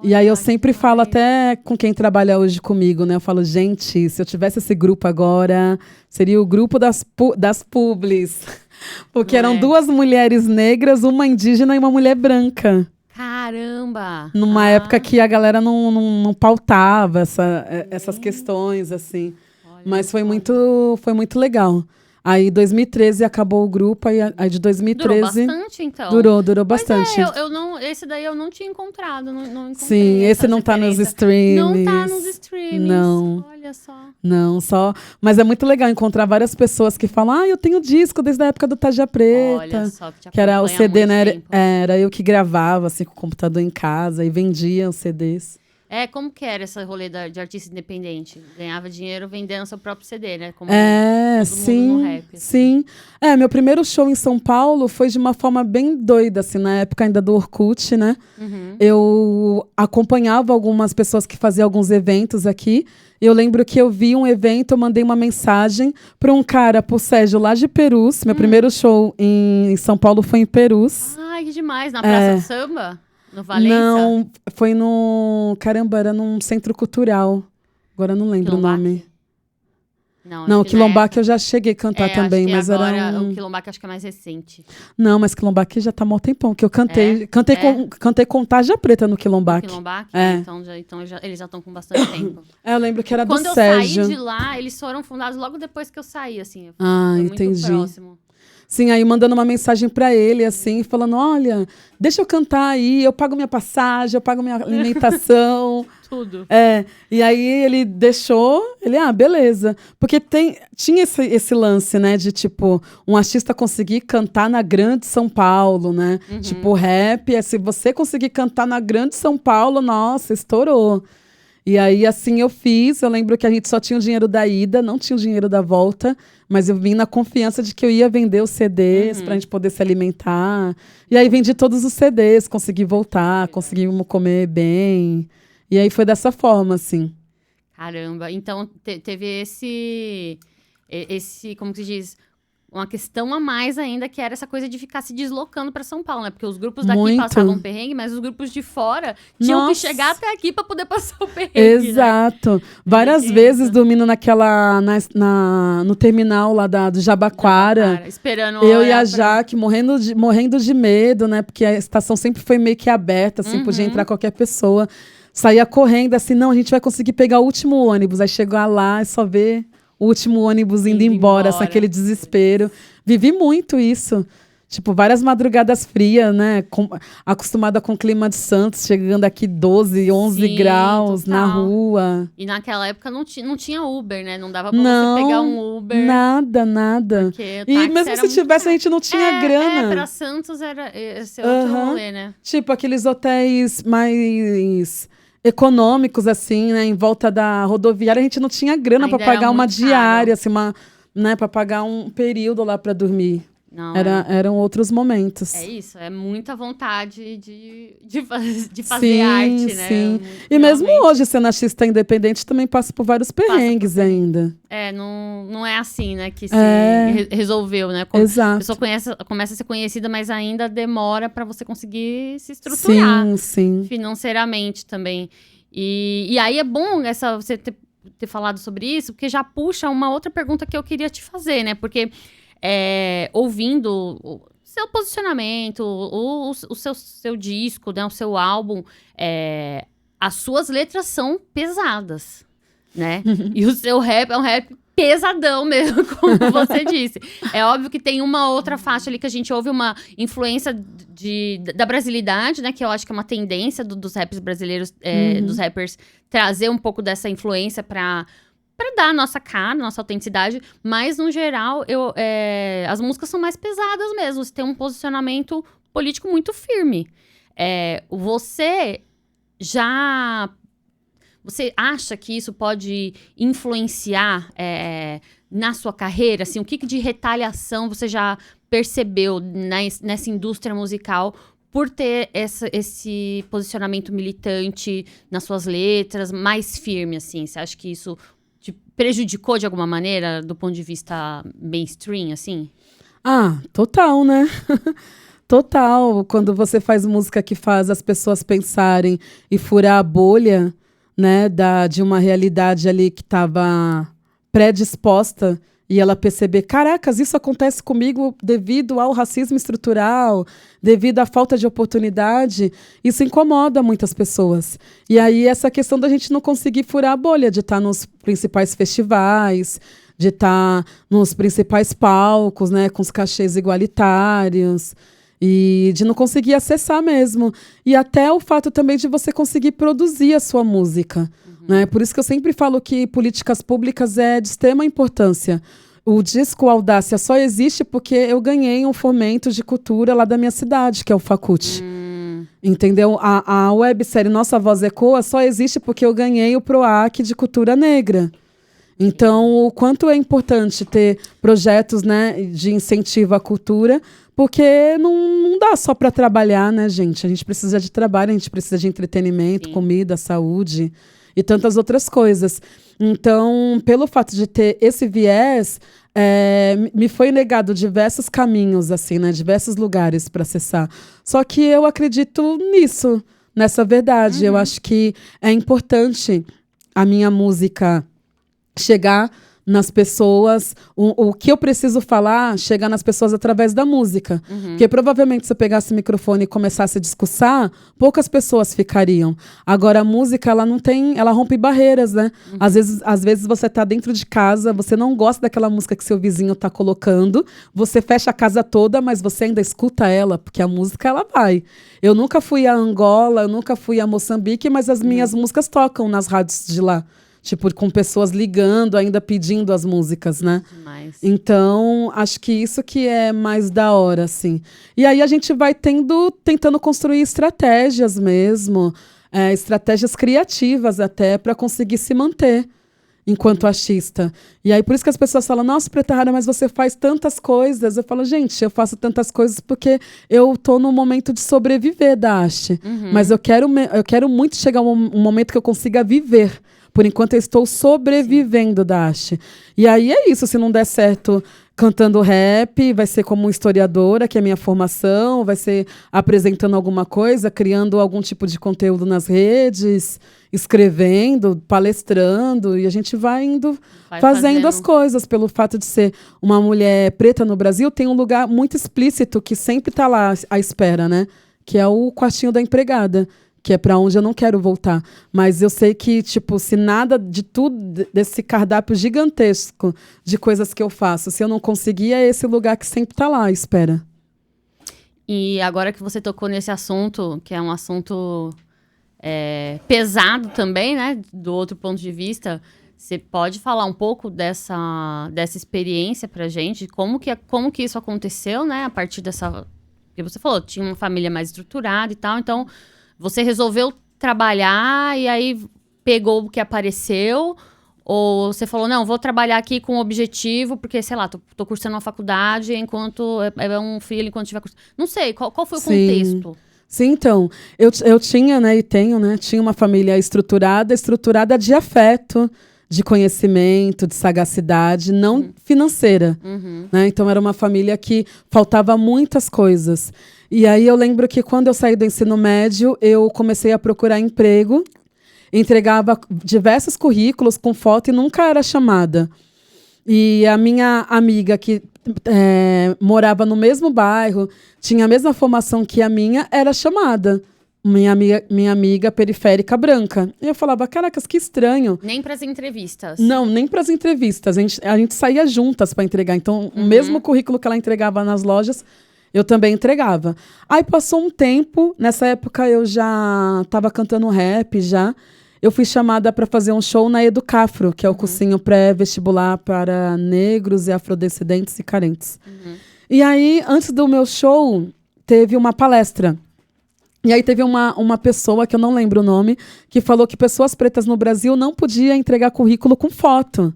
E aí eu sempre falo até com quem trabalha hoje comigo, né? Eu falo, gente, se eu tivesse esse grupo agora, seria o grupo das publis. Porque eram duas mulheres negras, uma indígena e uma mulher branca. Caramba! Numa época que a galera não pautava essas questões, assim. Mas foi muito legal. Aí, em 2013, acabou o grupo. Aí de 2013... Durou bastante, então. Durou bastante. Eu não, esse daí eu não tinha encontrado. Não encontrei. Sim, esse não tá nos streams. Não tá nos streams. Não. Olha só. Não, só... Mas é muito legal encontrar várias pessoas que falam, eu tenho disco desde a época do Tarja Preta. Olha só, que era o CD, né? Tempo. Era eu que gravava, assim, com o computador em casa e vendia os CDs. Como que era esse rolê de artista independente? Ganhava dinheiro vendendo seu próprio CD, né? Como sim, mundo no rap, assim. sim. Meu primeiro show em São Paulo foi de uma forma bem doida, assim, na época ainda do Orkut, né? Uhum. Eu acompanhava algumas pessoas que faziam alguns eventos aqui. Eu lembro que eu vi um evento, eu mandei uma mensagem para um cara, pro Sérgio, lá de Perus. Meu primeiro show em São Paulo foi em Perus. Ai, que demais. Na Praça do Samba? No Valença? Não, foi no... Caramba, era num centro cultural. Agora eu não lembro o nome. Não, o Quilombaque eu já cheguei a cantar também, mas agora, era o Quilombaque acho que é mais recente. Não, mas Quilombaque já tá mó tempão, que eu cantei. Cantei com Tarja Preta no Quilombaque. Então eles já estão com bastante tempo. Eu lembro que era do Sérgio. Quando eu saí de lá, eles foram fundados logo depois que eu saí, assim. Foi entendi. Muito próximo. Sim, aí mandando uma mensagem pra ele, assim, falando, olha, deixa eu cantar aí, eu pago minha passagem, eu pago minha alimentação. Tudo. E aí ele deixou, beleza. Porque tinha esse lance, né, de tipo, um artista conseguir cantar na Grande São Paulo, né? Uhum. Tipo, rap, se você conseguir cantar na Grande São Paulo, nossa, estourou. E aí, assim, eu fiz. Eu lembro que a gente só tinha o dinheiro da ida, não tinha o dinheiro da volta. Mas eu vim na confiança de que eu ia vender os CDs pra gente poder se alimentar. E aí, vendi todos os CDs, consegui voltar, conseguimos comer bem. E aí, foi dessa forma, assim. Caramba. Então, teve esse... Como que se diz... Uma questão a mais ainda, que era essa coisa de ficar se deslocando para São Paulo, né? Porque os grupos daqui passavam perrengue, mas os grupos de fora tinham que chegar até aqui para poder passar o perrengue. Exato. Né? Várias vezes dormindo no terminal lá do Jabaquara. Esperando. Eu e a Jaque morrendo de medo, né? Porque a estação sempre foi meio que aberta, assim, podia entrar qualquer pessoa. Saía correndo, assim, não, a gente vai conseguir pegar o último ônibus. Aí chegar lá e só ver o último ônibus indo embora, assim, aquele desespero. Vivi muito isso. Tipo, várias madrugadas frias, né? Acostumada com o clima de Santos, chegando aqui 12, 11 graus total. Na rua. E naquela época não tinha Uber, né? Não dava pra você pegar um Uber. Nada. E mesmo se tivesse, a gente não tinha grana. Pra Santos era esse outro rolê, né? Tipo, aqueles hotéis mais econômicos, assim, né? Em volta da rodoviária, a gente não tinha grana para pagar uma diária, assim, né? Para pagar um período lá para dormir. Não, eram outros momentos. É isso, é muita vontade de fazer arte, né? Sim. E mesmo hoje, sendo artista independente, também passa por vários perrengues ainda. Não é assim, né, que se resolveu, né? Exato. A pessoa começa a ser conhecida, mas ainda demora para você conseguir se estruturar financeiramente também. E aí é bom você ter falado sobre isso, porque já puxa uma outra pergunta que eu queria te fazer, né? Porque ouvindo o seu posicionamento, o seu disco, né, o seu álbum, as suas letras são pesadas, né? E o seu rap é um rap pesadão mesmo, como você disse. É óbvio que tem uma outra faixa ali que a gente ouve uma influência da brasilidade, né? Que eu acho que é uma tendência dos raps brasileiros, dos rappers, trazer um pouco dessa influência para dar a nossa cara, nossa autenticidade, mas, no geral, as músicas são mais pesadas mesmo. Você tem um posicionamento político muito firme. Você acha que isso pode influenciar na sua carreira? Assim, o que de retaliação você já percebeu nessa indústria musical por ter esse posicionamento militante nas suas letras, mais firme, assim? Você acha que isso te prejudicou de alguma maneira, do ponto de vista mainstream, assim? Total, né? Total. Quando você faz música que faz as pessoas pensarem e furar a bolha, né, de uma realidade ali que estava predisposta, e ela perceber, caracas, isso acontece comigo devido ao racismo estrutural, devido à falta de oportunidade, isso incomoda muitas pessoas. E aí essa questão da gente não conseguir furar a bolha, de estar nos principais festivais, de estar nos principais palcos, né, com os cachês igualitários, e de não conseguir acessar mesmo. E até o fato também de você conseguir produzir a sua música. Né? Por isso que eu sempre falo que políticas públicas é de extrema importância. O disco Audácia só existe porque eu ganhei um fomento de cultura lá da minha cidade, que é o Facult. Entendeu? A websérie Nossa Voz Ecoa só existe porque eu ganhei o PROAC de cultura negra. Então, o quanto é importante ter projetos, né, de incentivo à cultura, porque não dá só para trabalhar, né, gente? A gente precisa de trabalho, a gente precisa de entretenimento, Sim. comida, saúde e tantas outras coisas. Então, pelo fato de ter esse viés, me foi negado diversos caminhos, assim, né, diversos lugares para acessar. Só que eu acredito nisso, nessa verdade. Eu acho que é importante a minha música chegar nas pessoas, o que eu preciso falar, chegar nas pessoas através da música. Porque provavelmente se eu pegasse o microfone e começasse a discursar, poucas pessoas ficariam. Agora a música, ela rompe barreiras, né? Às vezes você tá dentro de casa, você não gosta daquela música que seu vizinho tá colocando, você fecha a casa toda, mas você ainda escuta ela, porque a música ela vai. Eu nunca fui a Angola, eu nunca fui a Moçambique, mas as minhas músicas tocam nas rádios de lá. Tipo, com pessoas ligando, ainda pedindo as músicas, né? Demais. Então, acho que isso que é mais da hora, assim. E aí a gente vai tentando construir estratégias mesmo, estratégias criativas até, para conseguir se manter enquanto artista. E aí, por isso que as pessoas falam, nossa, Preta Rara, mas você faz tantas coisas. Eu falo, gente, eu faço tantas coisas porque eu tô num momento de sobreviver da arte. Mas eu quero muito chegar um momento que eu consiga viver. Por enquanto eu estou sobrevivendo da arte. E aí é isso, se não der certo cantando rap, vai ser como historiadora, que é a minha formação, vai ser apresentando alguma coisa, criando algum tipo de conteúdo nas redes, escrevendo, palestrando, e a gente vai indo fazendo as coisas. Pelo fato de ser uma mulher preta no Brasil, tem um lugar muito explícito que sempre está lá à espera, né? Que é o quartinho da empregada. Que é para onde eu não quero voltar. Mas eu sei que, tipo, se nada de tudo, desse cardápio gigantesco de coisas que eu faço, se eu não conseguir, é esse lugar que sempre tá lá, espera. E agora que você tocou nesse assunto, que é um assunto pesado também, né? Do outro ponto de vista, você pode falar um pouco dessa experiência pra gente? Como que isso aconteceu, né? A partir dessa... Porque você falou, tinha uma família mais estruturada e tal, então... Você resolveu trabalhar e aí pegou o que apareceu? Ou você falou, não, vou trabalhar aqui com objetivo, porque, sei lá, tô cursando uma faculdade enquanto é um filho, enquanto tiver cursando. Não sei, qual foi o contexto? Sim, então, eu tinha, né, e tenho, né, tinha uma família estruturada de afeto, de conhecimento, de sagacidade, não financeira. Né? Então, era uma família que faltava muitas coisas. E aí eu lembro que quando eu saí do ensino médio, eu comecei a procurar emprego, entregava diversos currículos com foto e nunca era chamada. E a minha amiga que morava no mesmo bairro, tinha a mesma formação que a minha, era chamada. Minha amiga periférica branca. E eu falava, caracas, que estranho. Nem para as entrevistas? Não, nem para as entrevistas. A gente saía juntas para entregar. Então, o mesmo currículo que ela entregava nas lojas, eu também entregava. Aí passou um tempo, nessa época eu já estava cantando rap já. Eu fui chamada para fazer um show na Educafro, que é o cursinho pré-vestibular para negros e afrodescendentes e carentes. E aí, antes do meu show, teve uma palestra. E aí teve uma pessoa, que eu não lembro o nome, que falou que pessoas pretas no Brasil não podiam entregar currículo com foto.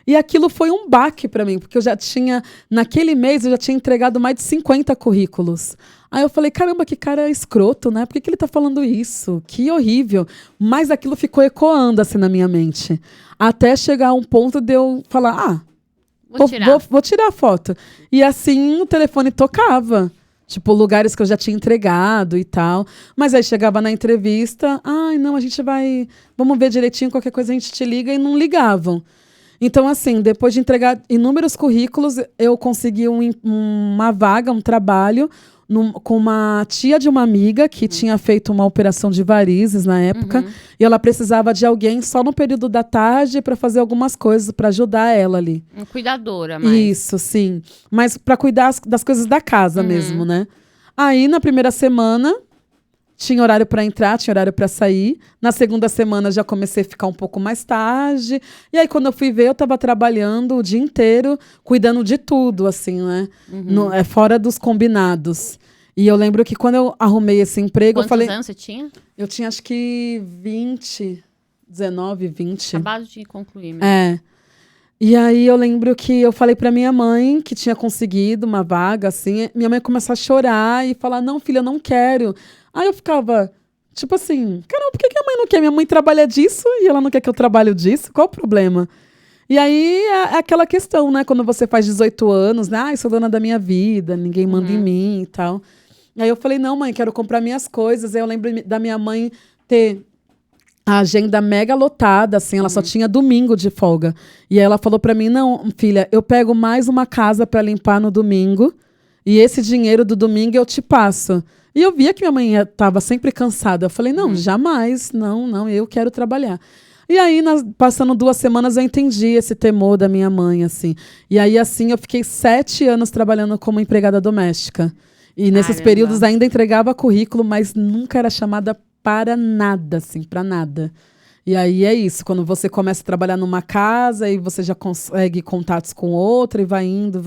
E aquilo foi um baque para mim, porque naquele mês, eu já tinha entregado mais de 50 currículos. Aí eu falei, caramba, que cara escroto, né? Por que ele tá falando isso? Que horrível. Mas aquilo ficou ecoando assim na minha mente. Até chegar a um ponto de eu falar, vou tirar a foto. E assim o telefone tocava. Tipo, lugares que eu já tinha entregado e tal. Mas aí chegava na entrevista, não, a gente vai... Vamos ver direitinho, qualquer coisa a gente te liga, e não ligavam. Então, assim, depois de entregar inúmeros currículos, eu consegui uma vaga, um trabalho com uma tia de uma amiga que tinha feito uma operação de varizes na época. E ela precisava de alguém só no período da tarde para fazer algumas coisas, para ajudar ela ali. Uma cuidadora, mas... Isso, sim. Mas para cuidar das coisas da casa mesmo, né? Aí, na primeira semana... Tinha horário para entrar, tinha horário para sair. Na segunda semana já comecei a ficar um pouco mais tarde. E aí, quando eu fui ver, eu estava trabalhando o dia inteiro, cuidando de tudo, assim, né? Fora dos combinados. E eu lembro que quando eu arrumei esse emprego, eu falei... Quantos anos você tinha? Eu tinha acho que 19, 20. Acabado de concluir mesmo. É. E aí eu lembro que eu falei pra minha mãe que tinha conseguido uma vaga, assim. Minha mãe começou a chorar e falar, não, filha, eu não quero. Aí eu ficava, tipo assim, caramba, por que a mãe não quer? Minha mãe trabalha disso e ela não quer que eu trabalhe disso? Qual o problema? E aí é aquela questão, né? Quando você faz 18 anos, né? Ah, eu sou dona da minha vida, ninguém manda em mim e tal. Aí eu falei, não, mãe, quero comprar minhas coisas. Aí eu lembro da minha mãe ter a agenda mega lotada, assim, ela só tinha domingo de folga. E aí ela falou pra mim, não, filha, eu pego mais uma casa pra limpar no domingo e esse dinheiro do domingo eu te passo. E eu via que minha mãe estava sempre cansada. Eu falei, não, jamais, não, eu quero trabalhar. E aí, passando 2 semanas, eu entendi esse temor da minha mãe, assim. E aí, assim, eu fiquei 7 anos trabalhando como empregada doméstica. E nesses períodos ainda entregava currículo, mas nunca era chamada para nada, assim, para nada. E aí é isso, quando você começa a trabalhar numa casa e você já consegue contatos com outra e vai indo.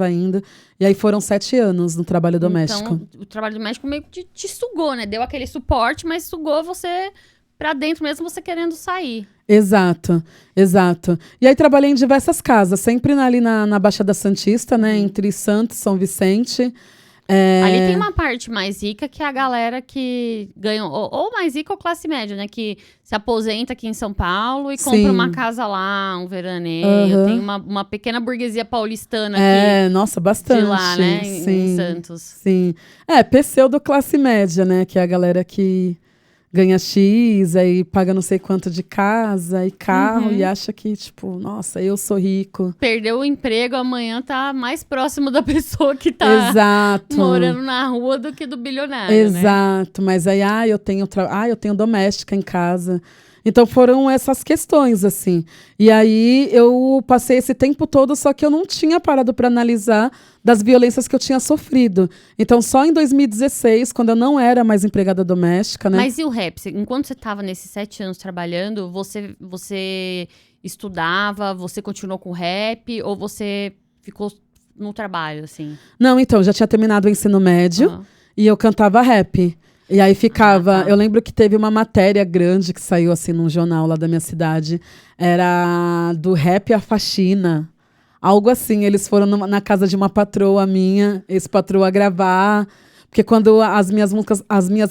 E aí foram 7 anos no trabalho doméstico. Então, o trabalho doméstico meio que te sugou, né? Deu aquele suporte, mas sugou você pra dentro mesmo, você querendo sair. Exato. E aí trabalhei em diversas casas, sempre ali na Baixada Santista, né? Entre Santos e São Vicente. Ali tem uma parte mais rica que é a galera que ganha, ou mais rica ou classe média, né? Que se aposenta aqui em São Paulo e compra uma casa lá, um veraneio. Tem uma pequena burguesia paulistana aqui. Nossa, bastante. De lá, né? Em Santos. Sim. Pseudo classe média, né? Que é a galera que ganha X, aí paga não sei quanto de casa e carro e acha que, tipo, nossa, eu sou rico. Perdeu o emprego, amanhã tá mais próximo da pessoa que tá morando na rua do que do bilionário, Exato, né? Mas aí, eu tenho doméstica em casa. Então foram essas questões, assim. E aí eu passei esse tempo todo, só que eu não tinha parado para analisar das violências que eu tinha sofrido. Então só em 2016, quando eu não era mais empregada doméstica, né? Mas e o rap? Enquanto você estava nesses 7 anos trabalhando, você estudava, você continuou com o rap ou você ficou no trabalho, assim? Não, então, já tinha terminado o ensino médio e eu cantava rap. E aí ficava... Eu lembro que teve uma matéria grande que saiu assim num jornal lá da minha cidade. Era do rap à faxina. Algo assim. Eles foram na casa de uma patroa minha, ex-patroa, gravar. Porque quando as minhas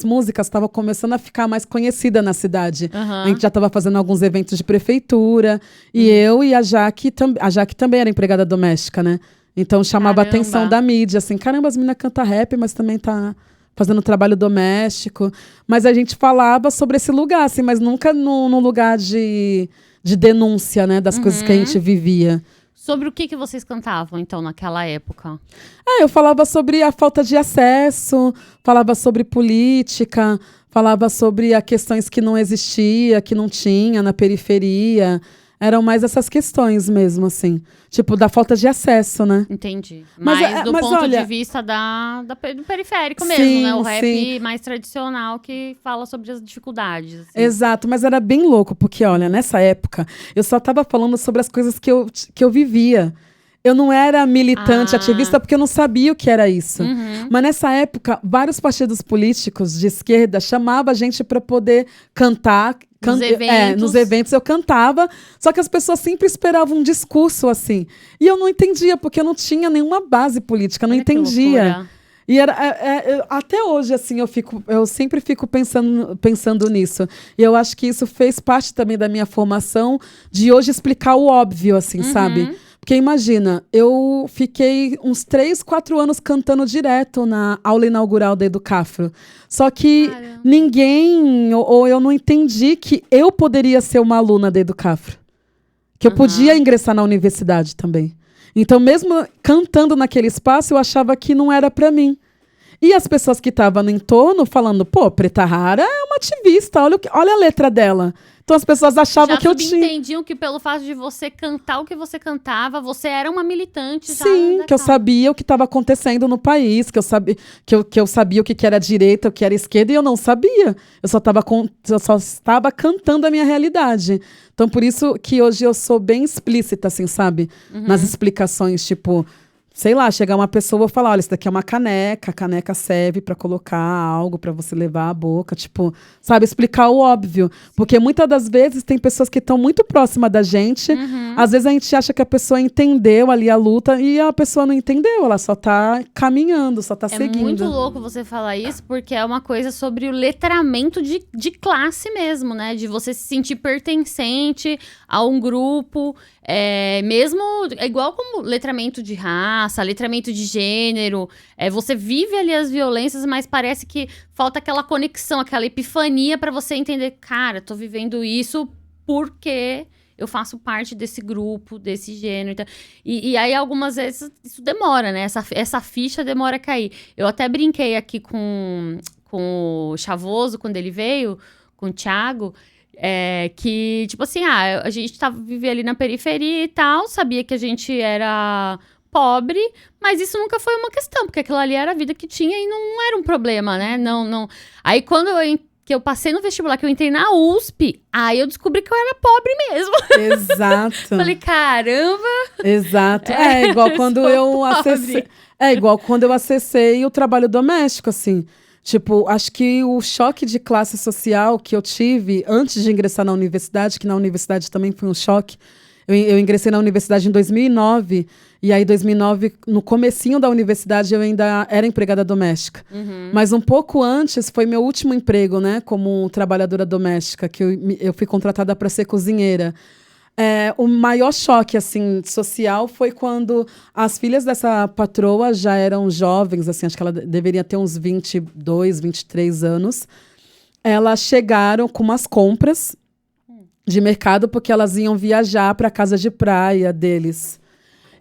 músicas estavam começando a ficar mais conhecida na cidade. A gente já estava fazendo alguns eventos de prefeitura. E eu e a Jaque também era empregada doméstica, né? Então chamava a atenção da mídia. Assim, caramba, as meninas cantam rap, mas também tá... fazendo trabalho doméstico. Mas a gente falava sobre esse lugar, assim, mas nunca no lugar de denúncia, né? Das coisas que a gente vivia. Sobre o que vocês cantavam, então, naquela época? Eu falava sobre a falta de acesso, falava sobre política, falava sobre as questões que não existia, que não tinha na periferia. Eram mais essas questões mesmo, assim. Tipo, da falta de acesso, né? Entendi. Mas do ponto de vista do periférico mesmo, né? O rap mais tradicional que fala sobre as dificuldades. Assim. Exato, mas era bem louco, porque, olha, nessa época, eu só tava falando sobre as coisas que eu vivia. Eu não era militante, ativista, porque eu não sabia o que era isso. Mas nessa época, vários partidos políticos de esquerda chamavam a gente para poder cantar. Nos eventos eu cantava, só que as pessoas sempre esperavam um discurso assim. E eu não entendia, porque eu não tinha nenhuma base política, não entendia. E até hoje, assim, eu sempre fico pensando nisso. E eu acho que isso fez parte também da minha formação de hoje explicar o óbvio, assim, sabe? Porque imagina, eu fiquei uns 3, 4 anos cantando direto na aula inaugural da Educafro. Só que ninguém, ou eu não entendi que eu poderia ser uma aluna da Educafro. que eu podia ingressar na universidade também. Então, mesmo cantando naquele espaço, eu achava que não era para mim. E as pessoas que estavam no entorno falando, pô, Preta Rara é uma ativista, olha a letra dela. Então as pessoas achavam que eu tinha... Já entendiam que pelo fato de você cantar o que você cantava, você era uma militante. Sim, que eu sabia o que estava acontecendo no país, que eu sabia o que era direita, o que era esquerda, e eu não sabia. Eu só estava cantando a minha realidade. Então por isso que hoje eu sou bem explícita, assim, sabe? Nas explicações, tipo... Sei lá, chegar uma pessoa e falar, olha, isso daqui é uma caneca, a caneca serve para colocar algo para você levar à boca, tipo, sabe, explicar o óbvio. Porque muitas das vezes tem pessoas que estão muito próximas da gente, às vezes a gente acha que a pessoa entendeu ali a luta e a pessoa não entendeu, ela só tá caminhando, só tá seguindo. É muito louco você falar isso, porque é uma coisa sobre o letramento de classe mesmo, né? De você se sentir pertencente a um grupo, mesmo, é igual como letramento de raça, letramento de gênero, você vive ali as violências, mas parece que falta aquela conexão, aquela epifania pra você entender, cara, tô vivendo isso porque eu faço parte desse grupo, desse gênero. Então, e aí, algumas vezes, isso demora, né? Essa ficha demora a cair. Eu até brinquei aqui com o Chavoso, quando ele veio, com o Thiago, que, tipo assim, a gente vivia ali na periferia e tal, sabia que a gente era pobre, mas isso nunca foi uma questão, porque aquilo ali era a vida que tinha e não era um problema, né? Não. Aí, quando eu passei no vestibular, que eu entrei na USP, aí eu descobri que eu era pobre mesmo. Exato. Falei, caramba! Exato. Igual quando eu acessei... igual quando eu acessei o trabalho doméstico, assim. Tipo, acho que o choque de classe social que eu tive antes de ingressar na universidade, que na universidade também foi um choque. Eu ingressei na universidade em 2009, e aí em 2009, no comecinho da universidade, eu ainda era empregada doméstica. Mas um pouco antes, foi meu último emprego, né, como trabalhadora doméstica, que eu fui contratada para ser cozinheira. O maior choque, assim, social foi quando as filhas dessa patroa já eram jovens, assim, acho que ela deveria ter uns 22, 23 anos. Elas chegaram com umas compras de mercado, porque elas iam viajar para a casa de praia deles.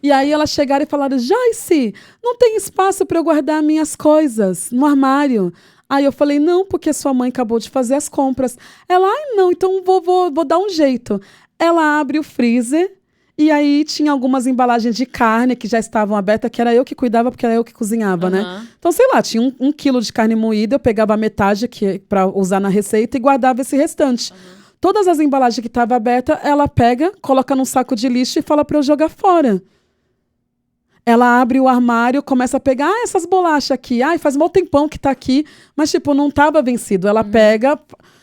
E aí elas chegaram e falaram, Joyce, não tem espaço para eu guardar minhas coisas no armário. Aí eu falei, não, porque sua mãe acabou de fazer as compras. Ela, não, então vou dar um jeito. Ela abre o freezer e aí tinha algumas embalagens de carne que já estavam abertas, que era eu que cuidava, porque era eu que cozinhava, né? Então, sei lá, tinha um quilo de carne moída, eu pegava a metade para usar na receita e guardava esse restante. Todas as embalagens que estavam abertas, ela pega, coloca num saco de lixo e fala para eu jogar fora. Ela abre o armário, começa a pegar essas bolachas aqui. Faz mal tempão que tá aqui. Mas, tipo, não tava vencido. Ela pega,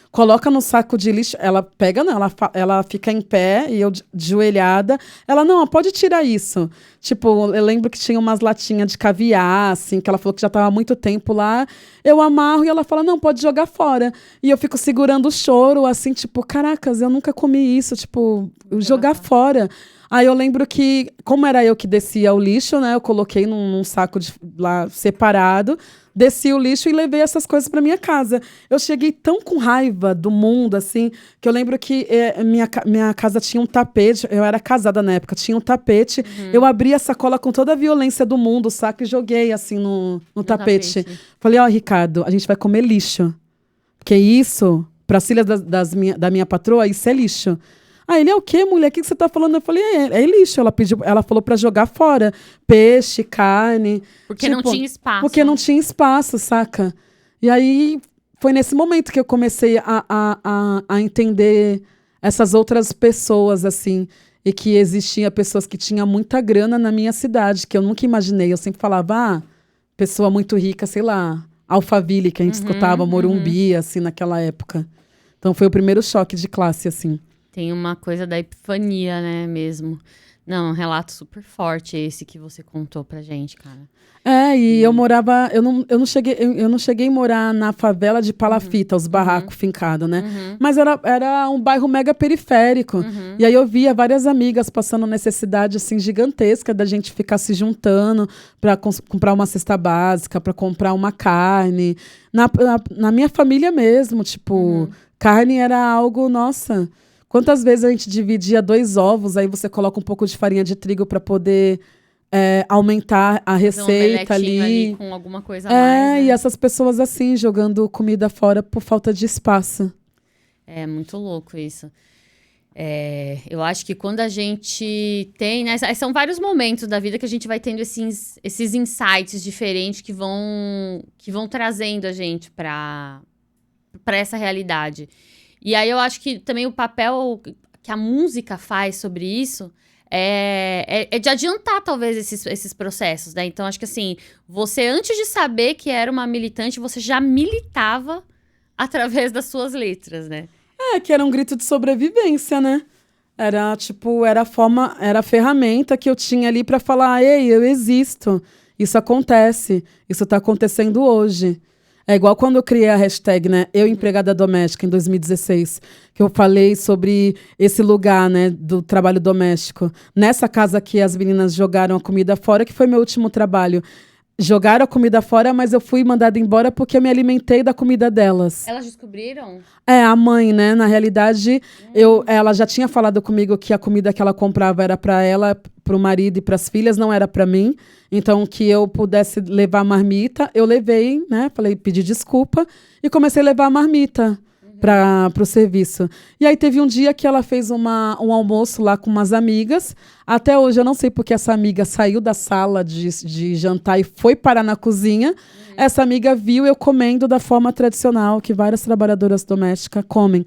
coloca no saco de lixo. Ela pega, não. Ela fica em pé e eu de joelhada. Ela, não, pode tirar isso. Tipo, eu lembro que tinha umas latinhas de caviar, assim, que ela falou que já tava há muito tempo lá. Eu amarro e ela fala, não, pode jogar fora. E eu fico segurando o choro, assim, tipo, caracas, eu nunca comi isso. Tipo, jogar fora. Aí eu lembro que, como era eu que descia o lixo, né? Eu coloquei num saco lá separado, desci o lixo e levei essas coisas para minha casa. Eu cheguei tão com raiva do mundo, assim, que eu lembro que minha casa tinha um tapete. Eu era casada na época, tinha um tapete. Eu abri a sacola com toda a violência do mundo, o saco, e joguei, assim, no tapete. Falei, Ricardo, a gente vai comer lixo. Porque isso, para as filhas da minha patroa, isso é lixo. Ele, é o quê, mulher? O que você tá falando? Eu falei, é lixo. Ela falou para jogar fora. Peixe, carne. Porque não tinha espaço. Porque não tinha espaço, saca? E aí, foi nesse momento que eu comecei a entender essas outras pessoas, assim. E que existiam pessoas que tinham muita grana na minha cidade, que eu nunca imaginei. Eu sempre falava, pessoa muito rica, sei lá, Alphaville, que a gente escutava, Morumbi, assim, naquela época. Então, foi o primeiro choque de classe, assim. Tem uma coisa da epifania, né, mesmo. Não, um relato super forte esse que você contou pra gente, cara. Eu morava... Eu não cheguei a morar na favela de Palafita, os barracos fincados, né? Mas era um bairro mega periférico. E aí eu via várias amigas passando necessidade, assim, gigantesca da gente ficar se juntando para comprar uma cesta básica, para comprar uma carne. Na minha família mesmo, tipo... Carne era algo, nossa... Quantas vezes a gente dividia 2 ovos, aí você coloca um pouco de farinha de trigo para poder aumentar a receita ali com alguma coisa a mais, né? E essas pessoas assim, jogando comida fora por falta de espaço. É muito louco isso. Eu acho que quando a gente tem, né, são vários momentos da vida que a gente vai tendo esses insights diferentes que vão trazendo a gente para essa realidade. E aí eu acho que também o papel que a música faz sobre isso é de adiantar, talvez, esses processos, né? Então, acho que assim, você, antes de saber que era uma militante, você já militava através das suas letras, né? Que era um grito de sobrevivência, né? Era a ferramenta que eu tinha ali para falar, ei, eu existo, isso acontece, isso tá acontecendo hoje. É igual quando eu criei a hashtag, né? Eu empregada doméstica, em 2016, que eu falei sobre esse lugar, né, do trabalho doméstico. Nessa casa que as meninas jogaram a comida fora, que foi meu último trabalho. Jogaram a comida fora, mas eu fui mandada embora porque eu me alimentei da comida delas. Elas descobriram? A mãe, né? Na realidade, ela já tinha falado comigo que a comida que ela comprava era para ela, para o marido e para as filhas, não era para mim. Então, que eu pudesse levar a marmita, eu levei, né? Falei, pedi desculpa e comecei a levar a marmita para o serviço. E aí teve um dia que ela fez um almoço lá com umas amigas. Até hoje eu não sei porque essa amiga saiu da sala de jantar e foi parar na cozinha. Essa amiga viu eu comendo da forma tradicional que várias trabalhadoras domésticas comem.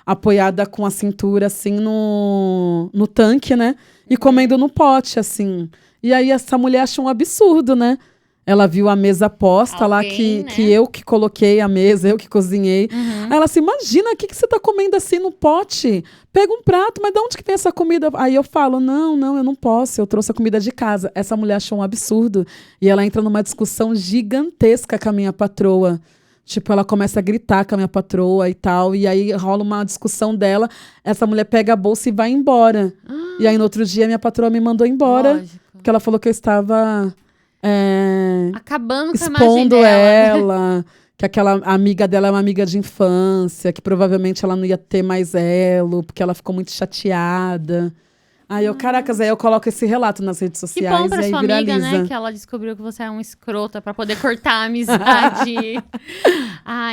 Apoiada com a cintura, assim, no tanque, né? E comendo no pote, assim. E aí essa mulher achou um absurdo, né? Ela viu a mesa posta lá, que eu que coloquei a mesa, eu que cozinhei. Aí ela assim, imagina, o que você tá comendo assim no pote? Pega um prato, mas de onde que tem essa comida? Aí eu falo, não, eu não posso, eu trouxe a comida de casa. Essa mulher achou um absurdo. E ela entra numa discussão gigantesca com a minha patroa. Tipo, ela começa a gritar com a minha patroa e tal. E aí rola uma discussão dela. Essa mulher pega a bolsa e vai embora. E aí no outro dia, minha patroa me mandou embora. Lógico. Porque ela falou que eu estava... acabando com a imagem expondo dela, ela, né? Que aquela amiga dela é uma amiga de infância, que provavelmente ela não ia ter mais elo, porque ela ficou muito chateada. Aí aí eu coloco esse relato nas redes sociais. Que bom pra e aí sua viraliza. amiga, né? Que ela descobriu que você é um escrota pra poder cortar a amizade.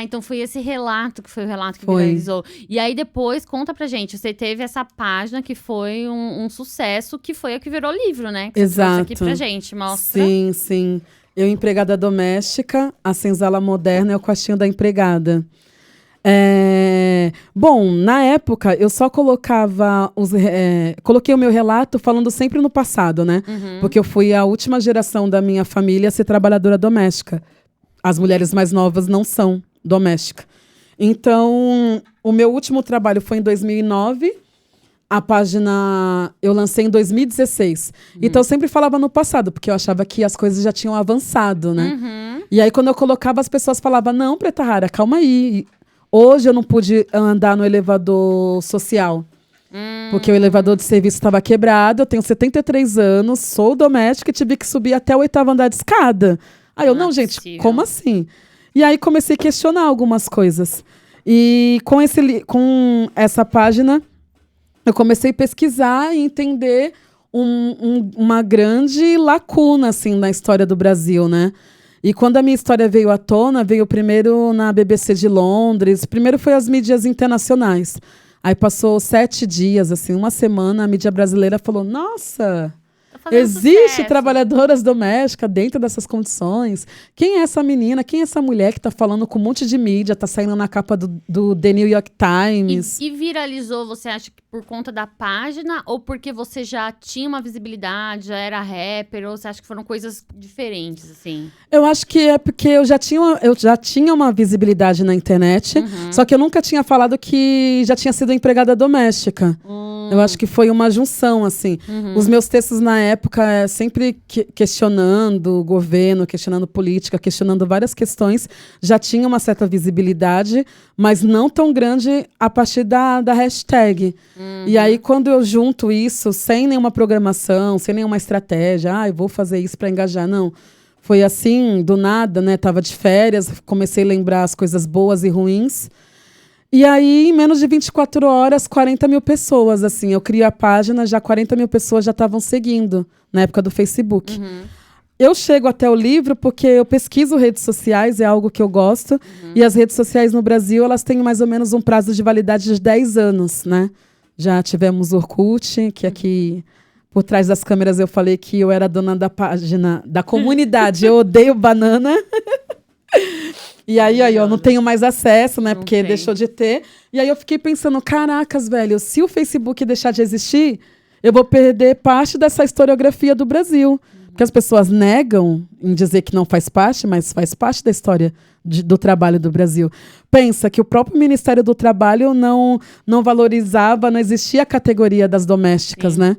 Então foi esse relato que foi o relato que viralizou. E aí depois, conta pra gente, você teve essa página que foi um sucesso, que foi a que virou livro, né? Que Exato. Você trouxe aqui pra gente, mostra. Sim. Eu, empregada doméstica, a senzala moderna é o quartinho da empregada. Bom, na época, eu só colocava coloquei o meu relato falando sempre no passado, né? Porque eu fui a última geração da minha família a ser trabalhadora doméstica. As mulheres mais novas não são domésticas. Então, o meu último trabalho foi em 2009. A página eu lancei em 2016. Então, eu sempre falava no passado, porque eu achava que as coisas já tinham avançado, né? E aí, quando eu colocava, as pessoas falavam, não, Preta Rara, calma aí. Hoje eu não pude andar no elevador social, porque o elevador de serviço estava quebrado. Eu tenho 73 anos, sou doméstica e tive que subir até o 8º andar de escada. Aí eu, não, gente, possível. Como assim? E aí comecei a questionar algumas coisas. E com essa página, eu comecei a pesquisar e entender uma grande lacuna assim, na história do Brasil, né? E quando a minha história veio à tona, veio primeiro na BBC de Londres. Primeiro foi as mídias internacionais. Aí passou 7 dias, assim, uma semana, a mídia brasileira falou, nossa, existe trabalhadoras domésticas dentro dessas condições. Quem é essa menina? Quem é essa mulher que está falando com um monte de mídia, está saindo na capa do The New York Times? E viralizou, você acha que por conta da página ou porque você já tinha uma visibilidade, já era rapper, ou você acha que foram coisas diferentes, assim? Eu acho que é porque eu já tinha uma visibilidade na internet, só que eu nunca tinha falado que já tinha sido empregada doméstica. Eu acho que foi uma junção, assim. Os meus textos na época, sempre questionando o governo, questionando política, questionando várias questões, já tinha uma certa visibilidade, mas não tão grande a partir da hashtag. E aí, quando eu junto isso, sem nenhuma programação, sem nenhuma estratégia, eu vou fazer isso para engajar, não. Foi assim, do nada, né? Tava de férias, comecei a lembrar as coisas boas e ruins. E aí, em menos de 24 horas, 40 mil pessoas, assim. Eu criei a página, já 40 mil pessoas já estavam seguindo, na época do Facebook. Eu chego até o livro porque eu pesquiso redes sociais, é algo que eu gosto. E as redes sociais no Brasil, elas têm mais ou menos um prazo de validade de 10 anos, né? Já tivemos Orkut, que aqui por trás das câmeras eu falei que eu era dona da página, da comunidade. Eu odeio banana. E aí, eu não tenho mais acesso, né? Porque deixou de ter. E aí eu fiquei pensando, caracas, velho, se o Facebook deixar de existir, eu vou perder parte dessa historiografia do Brasil. Porque as pessoas negam em dizer que não faz parte, mas faz parte da história do trabalho do Brasil. Pensa que o próprio Ministério do Trabalho não valorizava, não existia a categoria das domésticas, né?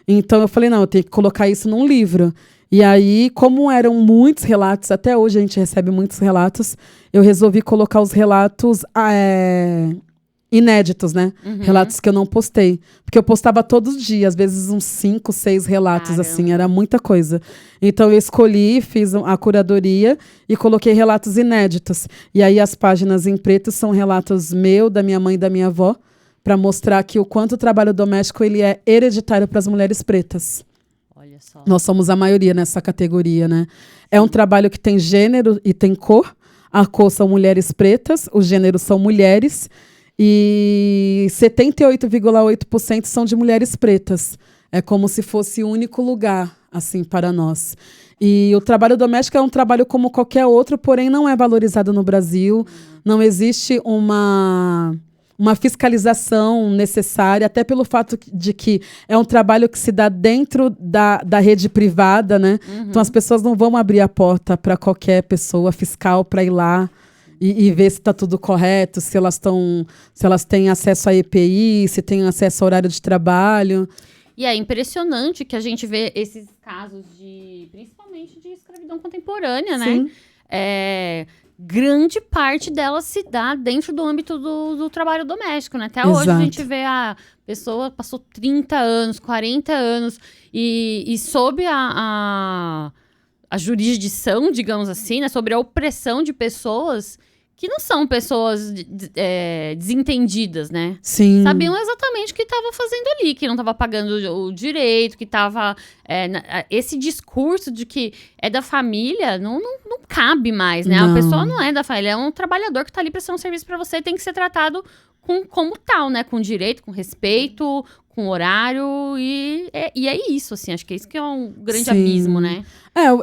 Então eu falei, não, eu tenho que colocar isso num livro. E aí, como eram muitos relatos, até hoje a gente recebe muitos relatos, eu resolvi colocar os relatos inéditos, né? Relatos que eu não postei. Porque eu postava todos os dias, às vezes uns 5, 6 relatos, assim, era muita coisa. Então eu escolhi, fiz a curadoria e coloquei relatos inéditos. E aí as páginas em preto são relatos meu, da minha mãe e da minha avó, para mostrar que o quanto o trabalho doméstico ele é hereditário para as mulheres pretas. Olha só. Nós somos a maioria nessa categoria, né? É um trabalho que tem gênero e tem cor. A cor são mulheres pretas, o gênero são mulheres. E 78,8% são de mulheres pretas. É como se fosse o único lugar, assim, para nós. E o trabalho doméstico é um trabalho como qualquer outro, porém não é valorizado no Brasil. Não existe uma fiscalização necessária, até pelo fato de que é um trabalho que se dá dentro da rede privada, né? Então as pessoas não vão abrir a porta para qualquer pessoa fiscal para ir lá e ver se está tudo correto, se elas têm acesso à EPI, se têm acesso ao horário de trabalho. E é impressionante que a gente vê esses casos principalmente de escravidão contemporânea, Sim. né? Grande parte dela se dá dentro do âmbito do trabalho doméstico, né? Até hoje a gente vê a pessoa passou 30 anos, 40 anos e sob a jurisdição, digamos assim, né? Sobre a opressão de pessoas que não são pessoas desentendidas, né? Sim. Sabiam exatamente o que estava fazendo ali, que não estava pagando o direito, que estava... esse discurso de que é da família não cabe mais, né? Não. A pessoa não é da família, é um trabalhador que está ali prestando um serviço para você, tem que ser tratado como tal, né? Com direito, com respeito, com horário, e é isso, assim, acho que é isso que é um grande abismo, né?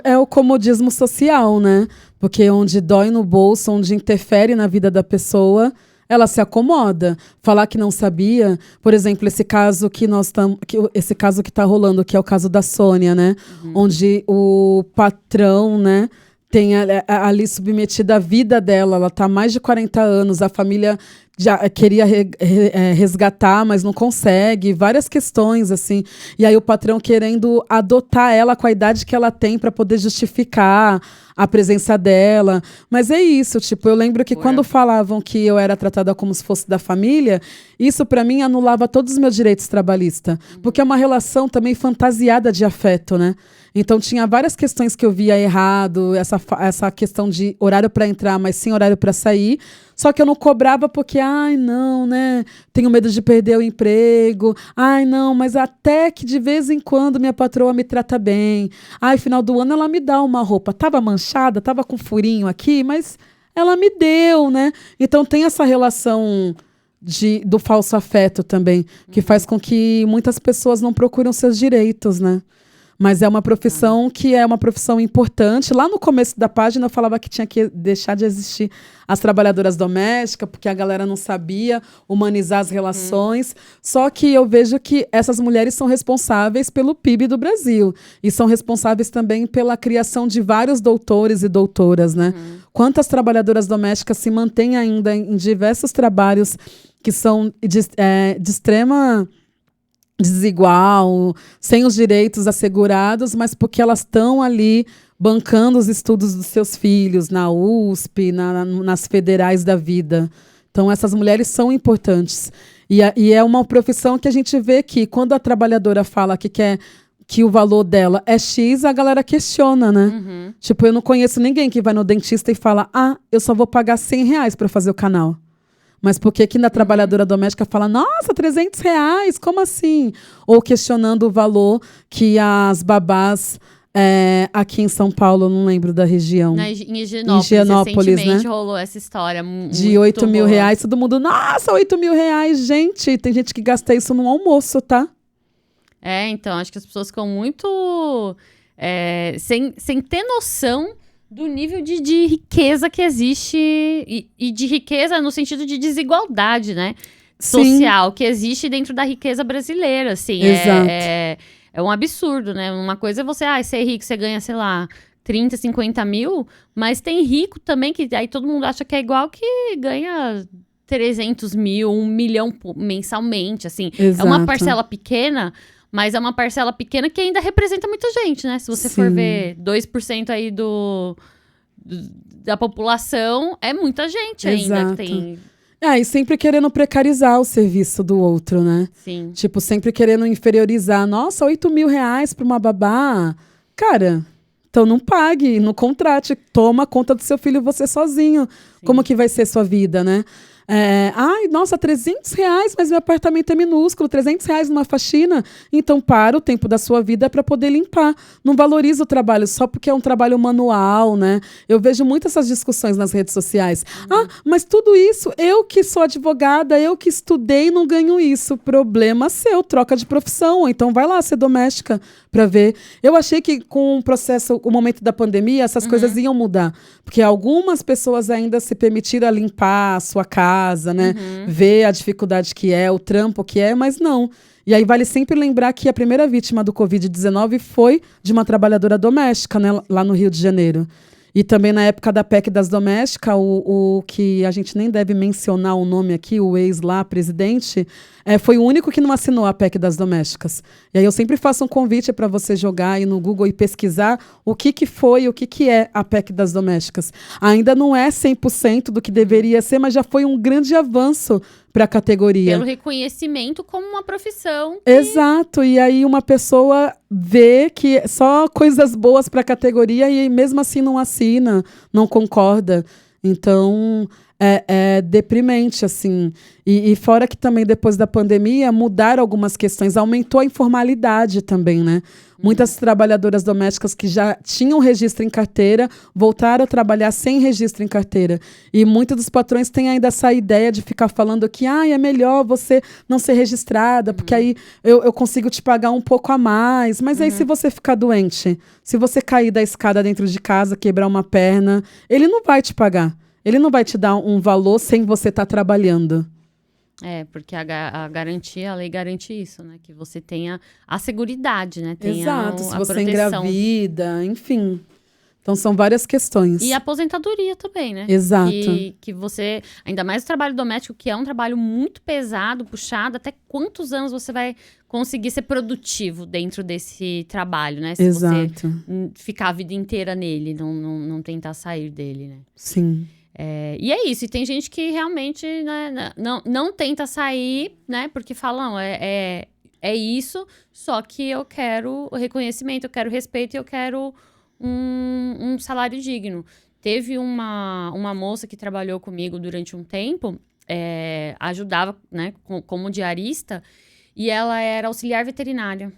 É o comodismo social, né? Porque onde dói no bolso, onde interfere na vida da pessoa, ela se acomoda. Falar que não sabia, por exemplo, esse caso que está rolando, que é o caso da Sônia, né? Onde o patrão, né, tem ali submetida a vida dela, ela está há mais de 40 anos, a família já queria resgatar, mas não consegue, várias questões, assim. E aí o patrão querendo adotar ela com a idade que ela tem para poder justificar a presença dela. Mas é isso, tipo, eu lembro que quando falavam que eu era tratada como se fosse da família, isso para mim anulava todos os meus direitos trabalhistas. Porque é uma relação também fantasiada de afeto, né? Então tinha várias questões que eu via errado, essa questão de horário para entrar, mas sem horário para sair. Só que eu não cobrava porque, ai, não, né? Tenho medo de perder o emprego. Ai, não, mas até que de vez em quando minha patroa me trata bem. Ai, final do ano ela me dá uma roupa. Tava manchada, tava com furinho aqui, mas ela me deu, né? Então tem essa relação do falso afeto também, que faz com que muitas pessoas não procuram seus direitos, né? Mas é uma profissão que é uma profissão importante. Lá no começo da página eu falava que tinha que deixar de existir as trabalhadoras domésticas, porque a galera não sabia humanizar as relações. Só que eu vejo que essas mulheres são responsáveis pelo PIB do Brasil. E são responsáveis também pela criação de vários doutores e doutoras, né? Quantas trabalhadoras domésticas se mantêm ainda em diversos trabalhos que são de extrema desigual, sem os direitos assegurados, mas porque elas estão ali bancando os estudos dos seus filhos na USP, nas federais da vida. Então, essas mulheres são importantes. E é uma profissão que a gente vê que, quando a trabalhadora fala que quer que o valor dela é X, a galera questiona, né? Tipo, eu não conheço ninguém que vai no dentista e fala, eu só vou pagar R$100 para fazer o canal. Mas por que que na trabalhadora doméstica fala, nossa, R$ 300, como assim? Ou questionando o valor que as babás aqui em São Paulo, eu não lembro da região. Em Higienópolis, recentemente rolou essa história de R$ 8.000. Todo mundo, nossa, R$ 8.000, gente. Tem gente que gasta isso num almoço, tá? Então, acho que as pessoas ficam muito sem ter noção do nível de riqueza que existe e de riqueza no sentido de desigualdade, né? Social, que existe dentro da riqueza brasileira, assim. Exato. É um absurdo, né? Uma coisa é você, ser rico, você ganha, sei lá, 30, 50 mil, mas tem rico também, que aí todo mundo acha que é igual, que ganha 300 mil, 1 milhão mensalmente, assim. Exato. É uma parcela pequena, mas é uma parcela pequena que ainda representa muita gente, né? Se você for ver 2% aí da população, é muita gente ainda que tem... E sempre querendo precarizar o serviço do outro, né? Sim. Tipo, sempre querendo inferiorizar. Nossa, R$ 8.000 pra uma babá. Cara, então não pague, não contrate. Toma conta do seu filho você sozinho. Sim. Como que vai ser sua vida, né? Nossa, R$ 300, mas meu apartamento é minúsculo, R$ 300 numa faxina. Então, para o tempo da sua vida para poder limpar. Não valoriza o trabalho só porque é um trabalho manual, né? Eu vejo muitas essas discussões nas redes sociais. Mas tudo isso, eu que sou advogada, eu que estudei, não ganho isso. Problema seu, troca de profissão. Então, vai lá ser doméstica para ver. Eu achei que com o momento da pandemia, essas coisas iam mudar. Porque algumas pessoas ainda se permitiram limpar a sua casa, né? Ver a dificuldade que é, o trampo que é, mas não. E aí vale sempre lembrar que a primeira vítima do Covid-19 foi de uma trabalhadora doméstica, né? Lá no Rio de Janeiro. E também na época da PEC das domésticas, o que a gente nem deve mencionar o nome aqui, o ex-lá presidente, foi o único que não assinou a PEC das domésticas. E aí eu sempre faço um convite para você jogar aí no Google e pesquisar o que foi, o que é a PEC das domésticas. Ainda não é 100% do que deveria ser, mas já foi um grande avanço para a categoria. Pelo reconhecimento como uma profissão. Exato. E aí uma pessoa vê que só coisas boas para a categoria e mesmo assim não assina, não concorda. Então, é deprimente, assim. E fora que também, depois da pandemia, mudaram algumas questões. Aumentou a informalidade também, né? Muitas trabalhadoras domésticas que já tinham registro em carteira voltaram a trabalhar sem registro em carteira. E muitos dos patrões têm ainda essa ideia de ficar falando que é melhor você não ser registrada, porque aí eu consigo te pagar um pouco a mais. Mas aí se você ficar doente, se você cair da escada dentro de casa, quebrar uma perna, ele não vai te pagar. Ele não vai te dar um valor sem você estar trabalhando. Porque a garantia, a lei garante isso, né? Que você tenha a seguridade, né? Tenha Exato, se você proteção. engravida, enfim. Então, são várias questões. E a aposentadoria também, né? Exato. Que você, ainda mais o trabalho doméstico, que é um trabalho muito pesado, puxado, até quantos anos você vai conseguir ser produtivo dentro desse trabalho, né? Se você ficar a vida inteira nele, não tentar sair dele, né? Sim. E é isso, e tem gente que realmente, né, não tenta sair, né, porque falam, é isso, só que eu quero o reconhecimento, eu quero respeito e eu quero um salário digno. Teve uma moça que trabalhou comigo durante um tempo, ajudava, né, como diarista, e ela era auxiliar veterinária.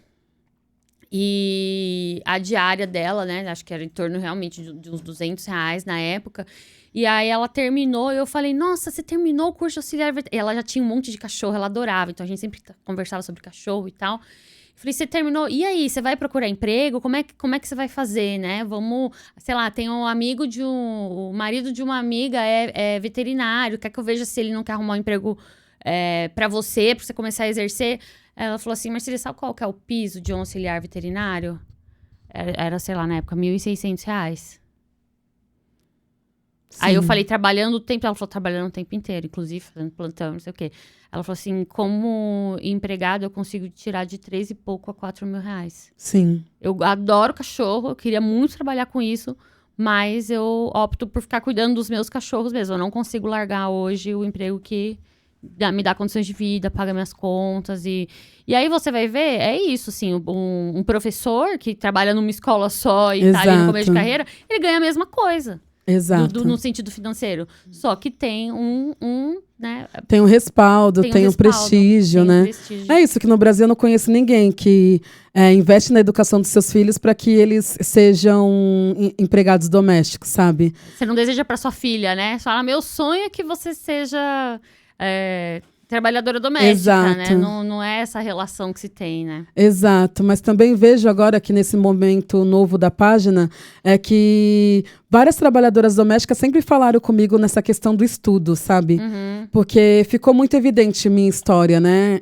E a diária dela, né, acho que era em torno realmente de uns R$ 200 na época. E aí ela terminou, e eu falei, nossa, você terminou o curso de auxiliar veterinário? Ela já tinha um monte de cachorro, ela adorava, então a gente sempre conversava sobre cachorro e tal. Eu falei, você terminou, e aí, você vai procurar emprego? Como é que você vai fazer, né? Vamos, sei lá, tem um amigo o marido de uma amiga é veterinário, quer que eu veja se ele não quer arrumar um emprego pra você começar a exercer? Ela falou assim, Marcília, sabe qual que é o piso de um auxiliar veterinário? Era, sei lá, na época, R$ 1.600. Sim. Aí eu falei, trabalhando o tempo... Ela falou, trabalhando o tempo inteiro, inclusive, fazendo plantão, não sei o quê. Ela falou assim, como empregado, eu consigo tirar de 3 e pouco a R$ 4.000. Sim. Eu adoro cachorro, eu queria muito trabalhar com isso, mas eu opto por ficar cuidando dos meus cachorros mesmo. Eu não consigo largar hoje o emprego que me dá condições de vida, paga minhas contas. E aí você vai ver, é isso, assim, um professor que trabalha numa escola só e tá ali no começo de carreira, ele ganha a mesma coisa. Exato. No sentido financeiro. Só que tem né? Tem um respaldo, tem um prestígio, né? É isso, que no Brasil eu não conheço ninguém que investe na educação dos seus filhos para que eles sejam empregados domésticos, sabe? Você não deseja para sua filha, né? Você fala, meu sonho é que você seja trabalhadora doméstica, Exato. né? Não é essa relação que se tem, né? Exato, mas também vejo agora que nesse momento novo da página é que várias trabalhadoras domésticas sempre falaram comigo nessa questão do estudo, sabe? Porque ficou muito evidente minha história, né?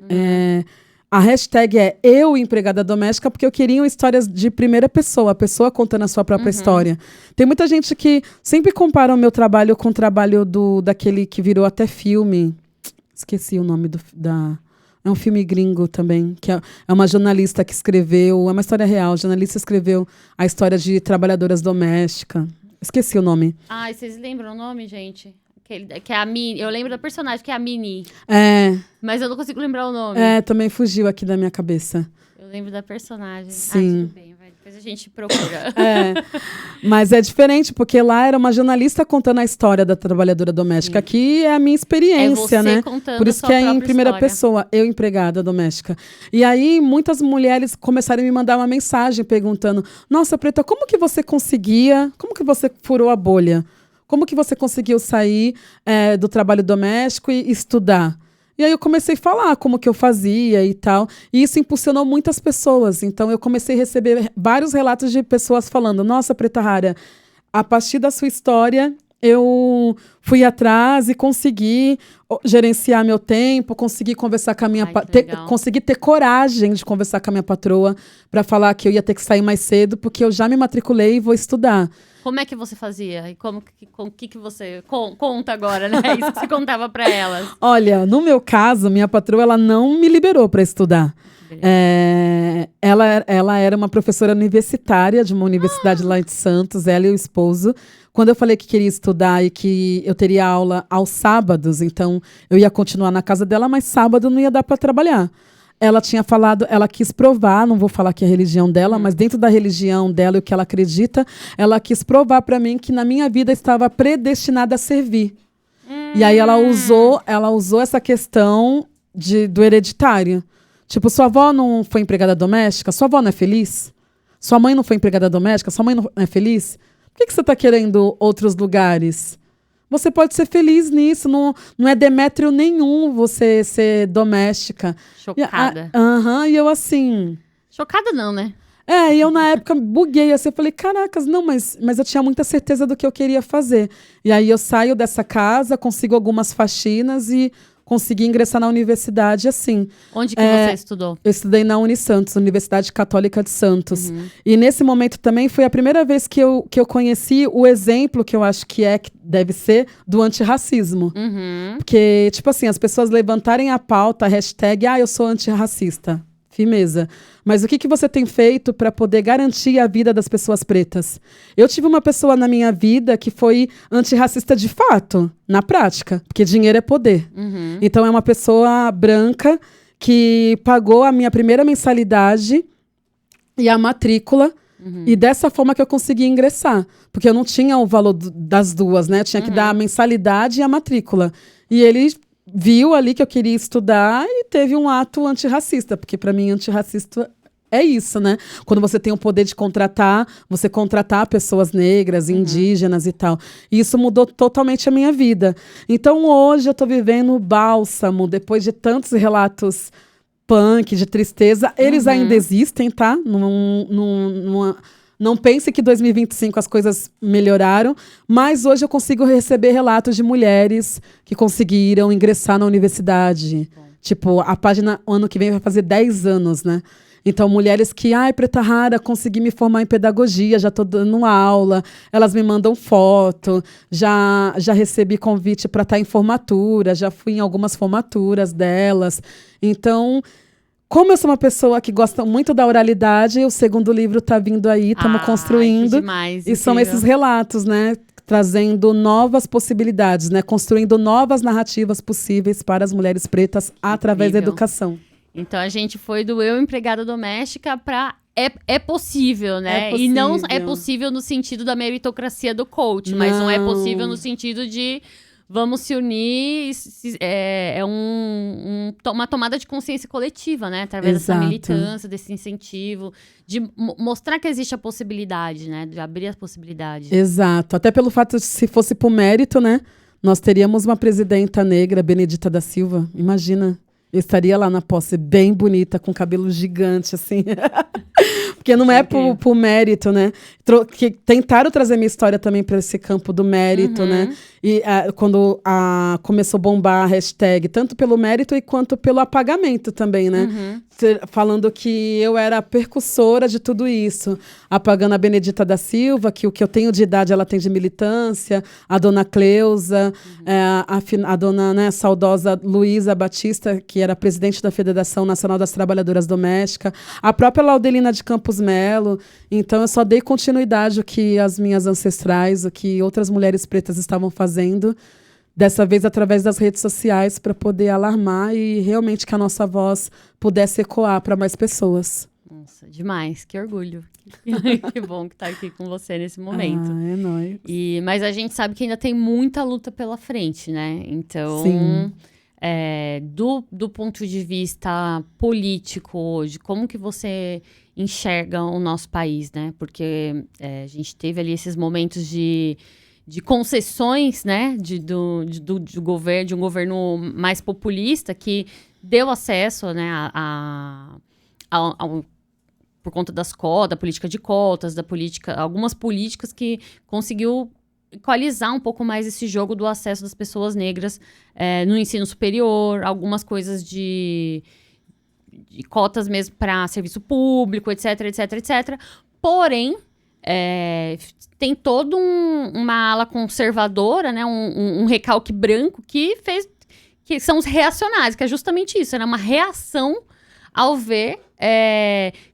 A hashtag é eu empregada doméstica, porque eu queria histórias de primeira pessoa, a pessoa contando a sua própria história. Tem muita gente que sempre compara o meu trabalho com o trabalho daquele que virou até filme. Esqueci o nome é um filme gringo também, que é uma jornalista que escreveu, é uma história real, a jornalista escreveu a história de trabalhadoras domésticas. Esqueci o nome. Ah, e vocês lembram o nome, gente? Que é a Minnie. Eu lembro da personagem, que é a Minnie. Mas eu não consigo lembrar o nome. Também fugiu aqui da minha cabeça. Eu lembro da personagem. Sim. Tudo bem, depois a gente procura. Mas é diferente, porque lá era uma jornalista contando a história da trabalhadora doméstica. Aqui é a minha experiência, né? Por isso que é em primeira pessoa, eu empregada doméstica. E aí, muitas mulheres começaram a me mandar uma mensagem perguntando: nossa, Preta, como que você furou a bolha? Como que você conseguiu sair do trabalho doméstico e estudar? E aí eu comecei a falar como que eu fazia e tal. E isso impulsionou muitas pessoas. Então eu comecei a receber vários relatos de pessoas falando: nossa, Preta Rara, a partir da sua história, eu fui atrás e consegui gerenciar meu tempo, consegui conversar com a minha consegui ter coragem de conversar com a minha patroa para falar que eu ia ter que sair mais cedo, porque eu já me matriculei e vou estudar. Como é que você fazia? E como que você conta agora, né? Isso que você contava para elas. Olha, no meu caso, minha patroa, ela não me liberou para estudar. Ela era uma professora universitária de uma universidade lá de Santos, ela e o esposo. Quando eu falei que queria estudar e que eu teria aula aos sábados, então eu ia continuar na casa dela, mas sábado não ia dar para trabalhar. Ela tinha falado, ela quis provar, não vou falar que é a religião dela, mas dentro da religião dela e o que ela acredita, ela quis provar para mim que na minha vida estava predestinada a servir. E aí ela usou essa questão do hereditário. Tipo, sua avó não foi empregada doméstica? Sua avó não é feliz? Sua mãe não foi empregada doméstica? Sua mãe não é feliz? Por que você está querendo outros lugares? Você pode ser feliz nisso, não é demétrio nenhum você ser doméstica. Chocada. E eu assim... Chocada não, né? E eu na época buguei assim, eu falei, caracas, não, mas eu tinha muita certeza do que eu queria fazer. E aí eu saio dessa casa, consigo algumas faxinas e consegui ingressar na universidade assim. Onde que você estudou? Eu estudei na Unisantos, Universidade Católica de Santos. E nesse momento também foi a primeira vez que eu conheci o exemplo que eu acho que deve ser do antirracismo. Porque, tipo assim, as pessoas levantarem a pauta, a hashtag, eu sou antirracista. Firmeza. Mas o que você tem feito para poder garantir a vida das pessoas pretas? Eu tive uma pessoa na minha vida que foi antirracista de fato, na prática, porque dinheiro é poder. Então é uma pessoa branca que pagou a minha primeira mensalidade e a matrícula, e dessa forma que eu consegui ingressar. Porque eu não tinha o valor das duas, né? Eu tinha que dar a mensalidade e a matrícula. E ele viu ali que eu queria estudar e teve um ato antirracista, porque para mim antirracista é isso, né? Quando você tem o poder de você contratar pessoas negras, indígenas e tal. E isso mudou totalmente a minha vida. Então hoje eu tô vivendo bálsamo, depois de tantos relatos punk, de tristeza. Eles ainda existem, tá? Não pense que em 2025 as coisas melhoraram, mas hoje eu consigo receber relatos de mulheres que conseguiram ingressar na universidade. Tipo, a página, ano que vem, vai fazer 10 anos, né? Então, mulheres que, Preta Rara, consegui me formar em pedagogia, já estou dando aula, elas me mandam foto, já recebi convite para estar em formatura, já fui em algumas formaturas delas. Então, como eu sou uma pessoa que gosta muito da oralidade, o segundo livro está vindo aí, estamos construindo. Que demais, e são esses relatos, né? Trazendo novas possibilidades, né? Construindo novas narrativas possíveis para as mulheres pretas através da educação. Então a gente foi do eu empregada doméstica para é possível, né? É E não é possível. possível no sentido da meritocracia do coach, mas não é possível no sentido de vamos se unir. Uma tomada de consciência coletiva, né? Através dessa Exato. militância, desse incentivo, de mostrar que existe a possibilidade, né? De abrir as possibilidades. Exato. Até pelo fato de, se fosse por mérito, né? Nós teríamos uma presidenta negra, Benedita da Silva. Imagina. Eu estaria lá na posse, bem bonita, com cabelo gigante, assim. Porque não é por mérito, né? Que tentaram trazer minha história também para esse campo do mérito, né? E quando começou a bombar a hashtag, tanto pelo mérito quanto pelo apagamento também, né? Falando que eu era a percussora de tudo isso. Apagando a Benedita da Silva, que o que eu tenho de idade ela tem de militância, a dona Cleusa, a dona, né, saudosa Luísa Batista, que era presidente da Federação Nacional das Trabalhadoras Domésticas, a própria Laudelina de Campos Melo. Então, eu só dei continuidade ao que as minhas ancestrais, o que outras mulheres pretas estavam fazendo, dessa vez através das redes sociais, para poder alarmar e realmente que a nossa voz pudesse ecoar para mais pessoas. Nossa, demais, que orgulho. Que bom que tá aqui com você nesse momento. É nóis. Mas a gente sabe que ainda tem muita luta pela frente, né? Então, Sim. Do ponto de vista político hoje, como que você enxerga o nosso país, né? Porque a gente teve ali esses momentos de concessões, né? De um governo mais populista que deu acesso, né, por conta das cotas, da política de cotas, algumas políticas que conseguiu equalizar um pouco mais esse jogo do acesso das pessoas negras no ensino superior, algumas coisas de cotas mesmo para serviço público, etc, etc, etc. Porém, tem toda uma ala conservadora, né, um recalque branco que são os reacionários, que é justamente isso, era uma reação ao ver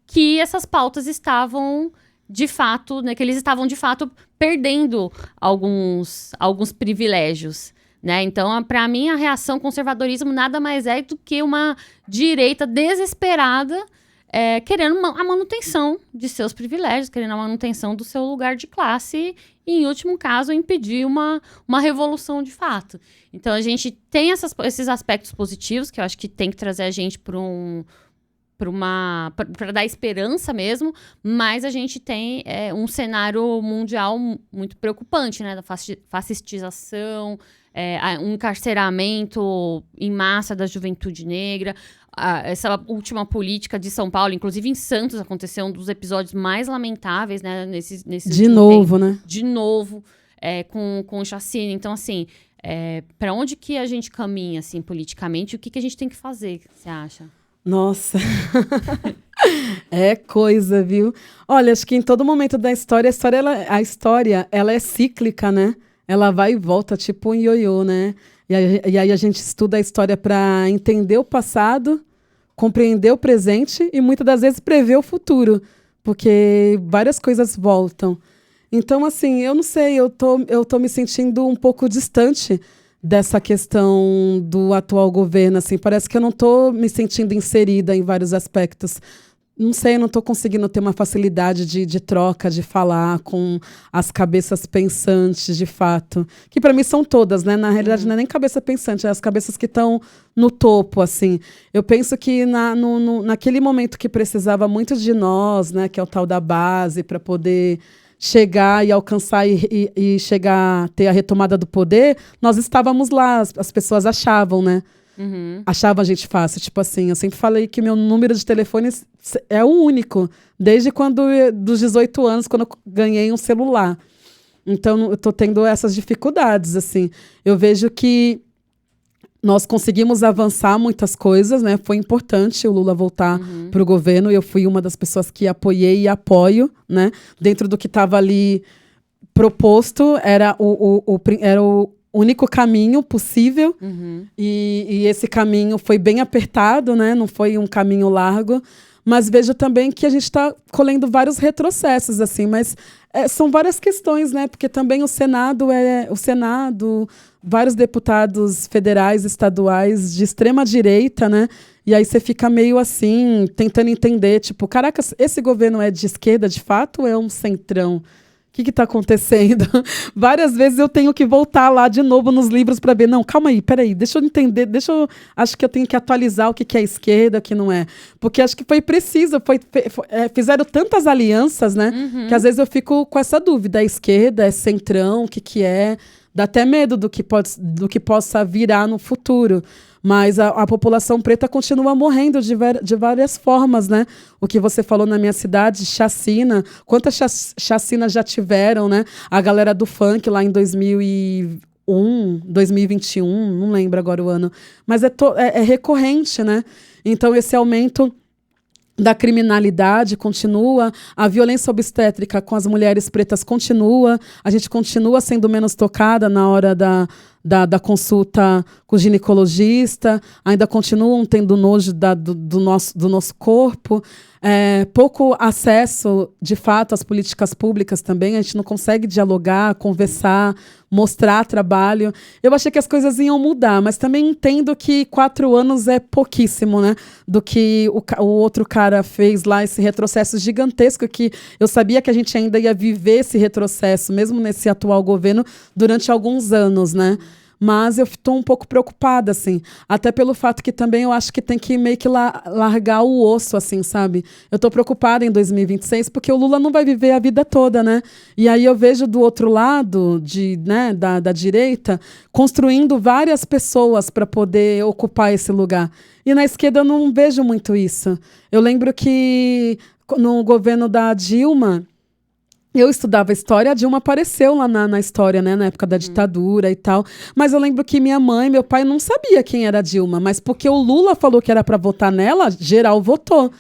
que essas pautas estavam, de fato, né, que eles estavam, de fato, perdendo alguns privilégios, né? Então, para mim, a reação ao conservadorismo nada mais é do que uma direita desesperada querendo a manutenção de seus privilégios, querendo a manutenção do seu lugar de classe e, em último caso, impedir uma revolução de fato. Então, a gente tem esses aspectos positivos que eu acho que tem que trazer a gente para dar esperança mesmo, mas a gente tem um cenário mundial muito preocupante, né? Da fascistização, um encarceramento em massa da juventude negra. Essa última política de São Paulo, inclusive em Santos, aconteceu um dos episódios mais lamentáveis, né? Nesse de novo, tempo. Né? De novo, com chacina. Então, assim, para onde que a gente caminha, assim, politicamente? O que a gente tem que fazer, você acha? Nossa, é coisa, viu? Olha, acho que em todo momento da história, a história ela é cíclica, né? Ela vai e volta, tipo um ioiô, né? E aí a gente estuda a história para entender o passado, compreender o presente e muitas das vezes prever o futuro, porque várias coisas voltam. Então, assim, eu não sei, eu tô me sentindo um pouco distante dessa questão do atual governo, assim, parece que eu não estou me sentindo inserida em vários aspectos. Não sei, eu não estou conseguindo ter uma facilidade de troca, de falar com as cabeças pensantes, de fato. Que para mim são todas, né? Na realidade, não é nem cabeça pensante, é as cabeças que estão no topo, assim. Eu penso que naquele momento que precisava muito de nós, né? Que é o tal da base, para poder chegar e alcançar e chegar a ter a retomada do poder, nós estávamos lá, as pessoas achavam, né? Achavam a gente fácil. Tipo assim, eu sempre falei que meu número de telefone é o único, desde dos 18 anos, quando eu ganhei um celular. Então, eu tô tendo essas dificuldades, assim. Eu vejo que nós conseguimos avançar muitas coisas, né? Foi importante o Lula voltar para o governo. Eu fui uma das pessoas que apoiei e apoio, né? Dentro do que estava ali proposto, era único caminho possível. E esse caminho foi bem apertado, né? Não foi um caminho largo. Mas vejo também que a gente está colhendo vários retrocessos, assim, mas são várias questões, né? Porque também o Senado, vários deputados federais, estaduais de extrema direita, né? E aí você fica meio assim, tentando entender, tipo, caraca, esse governo é de esquerda de fato ou é um centrão? O que está acontecendo? Várias vezes eu tenho que voltar lá de novo nos livros para ver. Não, calma aí, peraí, deixa eu entender, acho que eu tenho que atualizar o que é esquerda, o que não é. Porque acho que foi preciso, fizeram tantas alianças, né? Que às vezes eu fico com essa dúvida, é esquerda, é centrão, o que é? Dá até medo do que possa virar no futuro. Mas a população preta continua morrendo de várias formas, né? O que você falou na minha cidade, chacina. Quantas chacinas já tiveram, né? A galera do funk lá em 2001, 2021, não lembro agora o ano. Mas é recorrente, né? Então, esse aumento da criminalidade continua, a violência obstétrica com as mulheres pretas continua, a gente continua sendo menos tocada na hora da consulta com o ginecologista, ainda continuam tendo nojo do nosso corpo, pouco acesso, de fato, às políticas públicas também, a gente não consegue dialogar, conversar, mostrar trabalho. Eu achei que as coisas iam mudar, mas também entendo que 4 anos é pouquíssimo, né? Do que o outro cara fez lá, esse retrocesso gigantesco, que eu sabia que a gente ainda ia viver esse retrocesso, mesmo nesse atual governo, durante alguns anos, né? Mas eu estou um pouco preocupada, assim. Até pelo fato que também eu acho que tem que meio que largar o osso, assim, sabe? Eu estou preocupada em 2026 porque o Lula não vai viver a vida toda, né? E aí eu vejo do outro lado, da direita, construindo várias pessoas para poder ocupar esse lugar. E na esquerda eu não vejo muito isso. Eu lembro que no governo da Dilma, eu estudava história, a Dilma apareceu lá na história, né, na época da ditadura e tal. Mas eu lembro que minha mãe, meu pai não sabia quem era a Dilma, mas porque o Lula falou que era para votar nela, geral votou.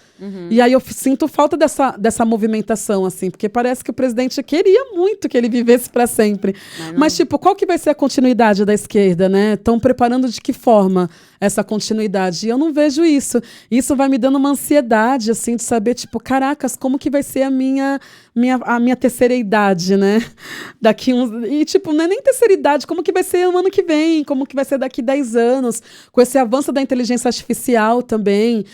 E aí eu sinto falta dessa movimentação, assim, porque parece que o presidente queria muito que ele vivesse para sempre. Mas, tipo, qual que vai ser a continuidade da esquerda, né? Estão preparando de que forma essa continuidade? E eu não vejo isso. Isso vai me dando uma ansiedade, assim, de saber, tipo, caracas, como que vai ser a minha terceira idade, né? Daqui uns... E, tipo, não é nem terceira idade, como que vai ser o ano que vem? Como que vai ser daqui 10 anos? Com esse avanço da inteligência artificial também,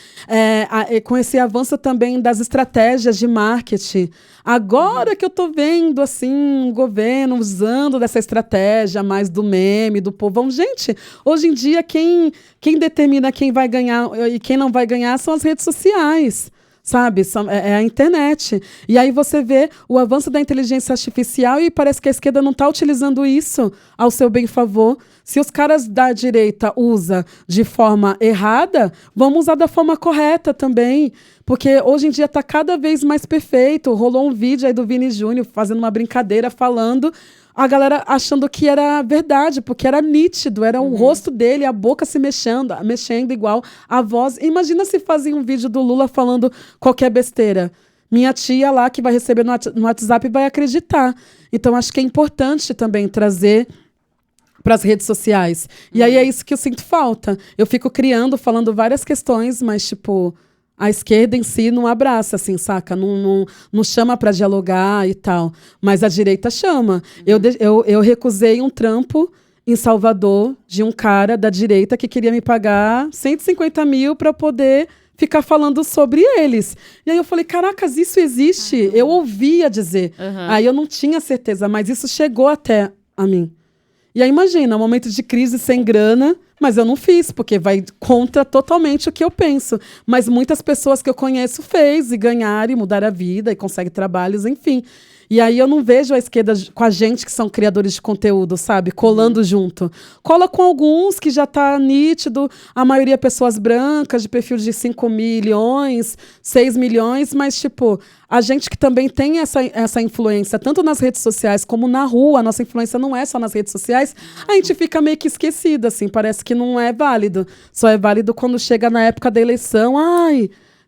com esse avanço também das estratégias de marketing. Agora que eu tô vendo, assim, o governo usando dessa estratégia mais do meme, do povão. Gente, hoje em dia, quem determina quem vai ganhar e quem não vai ganhar são as redes sociais. Sabe? É a internet. E aí você vê o avanço da inteligência artificial e parece que a esquerda não está utilizando isso ao seu bem favor. Se os caras da direita usam de forma errada, vamos usar da forma correta também. Porque hoje em dia está cada vez mais perfeito. Rolou um vídeo aí do Vini Júnior fazendo uma brincadeira, falando... A galera achando que era verdade, porque era nítido, era o rosto dele, a boca se mexendo igual, a voz. Imagina se fazia um vídeo do Lula falando qualquer besteira. Minha tia lá, que vai receber no WhatsApp, vai acreditar. Então, acho que é importante também trazer para as redes sociais. E aí é isso que eu sinto falta. Eu fico falando várias questões, mas, tipo... A esquerda em si não abraça, assim, saca? Não chama para dialogar e tal. Mas a direita chama. Eu recusei um trampo em Salvador de um cara da direita que queria me pagar 150 mil para poder ficar falando sobre eles. E aí eu falei, caracas, isso existe? Eu ouvia dizer. Aí eu não tinha certeza, mas isso chegou até a mim. E aí imagina, um momento de crise sem grana, mas eu não fiz, porque vai contra totalmente o que eu penso. Mas muitas pessoas que eu conheço fez e ganharam e mudaram a vida e conseguem trabalhos, enfim. E aí eu não vejo a esquerda com a gente que são criadores de conteúdo, sabe? Colando junto. Cola com alguns que já tá nítido, a maioria pessoas brancas, de perfil de 5 milhões, 6 milhões, mas tipo, a gente que também tem essa influência, tanto nas redes sociais como na rua, a nossa influência não é só nas redes sociais, a gente fica meio que esquecida, assim, parece que não é válido. Só é válido quando chega na época da eleição,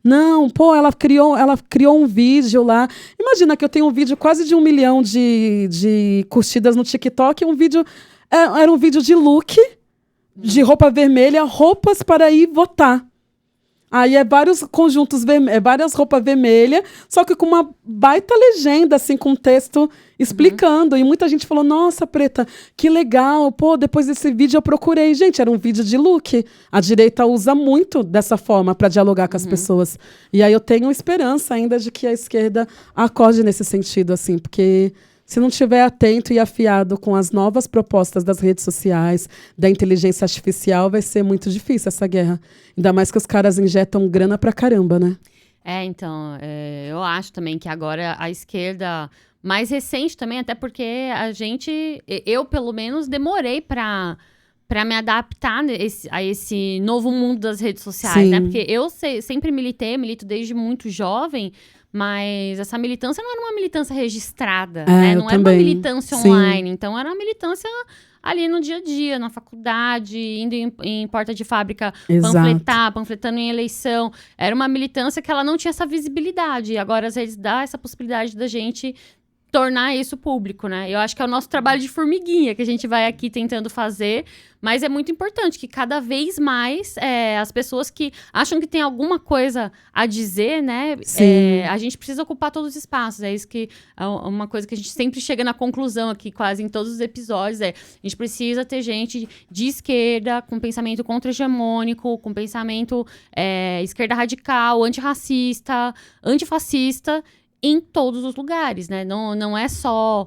não, pô, ela criou um vídeo lá. Imagina que eu tenho um vídeo quase de 1 milhão de curtidas no TikTok, um vídeo Era um vídeo de look, de roupa vermelha, roupas para ir votar. Aí vários conjuntos, várias roupas vermelhas, só que com uma baita legenda, assim, com texto explicando. E muita gente falou, nossa, Preta, que legal. Pô, depois desse vídeo eu procurei. Gente, era um vídeo de look. A direita usa muito dessa forma para dialogar com as pessoas. E aí eu tenho esperança ainda de que a esquerda acorde nesse sentido, assim, porque... Se não estiver atento e afiado com as novas propostas das redes sociais, da inteligência artificial, vai ser muito difícil essa guerra. Ainda mais que os caras injetam grana pra caramba, né? Então, eu acho também que agora a esquerda, mais recente também, até porque eu pelo menos demorei pra me adaptar a esse novo mundo das redes sociais, né? Porque eu sempre milito desde muito jovem, mas essa militância não era uma militância registrada, né? Não era uma militância online. Então, era uma militância ali no dia a dia, na faculdade, indo em porta de fábrica panfletando em eleição. Era uma militância que ela não tinha essa visibilidade. E agora, às vezes, dá essa possibilidade da gente tornar isso público, né? Eu acho que é o nosso trabalho de formiguinha que a gente vai aqui tentando fazer, mas é muito importante que cada vez mais as pessoas que acham que tem alguma coisa a dizer, né? A gente precisa ocupar todos os espaços. É isso que é uma coisa que a gente sempre chega na conclusão aqui, quase em todos os episódios, a gente precisa ter gente de esquerda, com pensamento contra-hegemônico, com pensamento esquerda radical, antirracista, antifascista, em todos os lugares, né? Não é só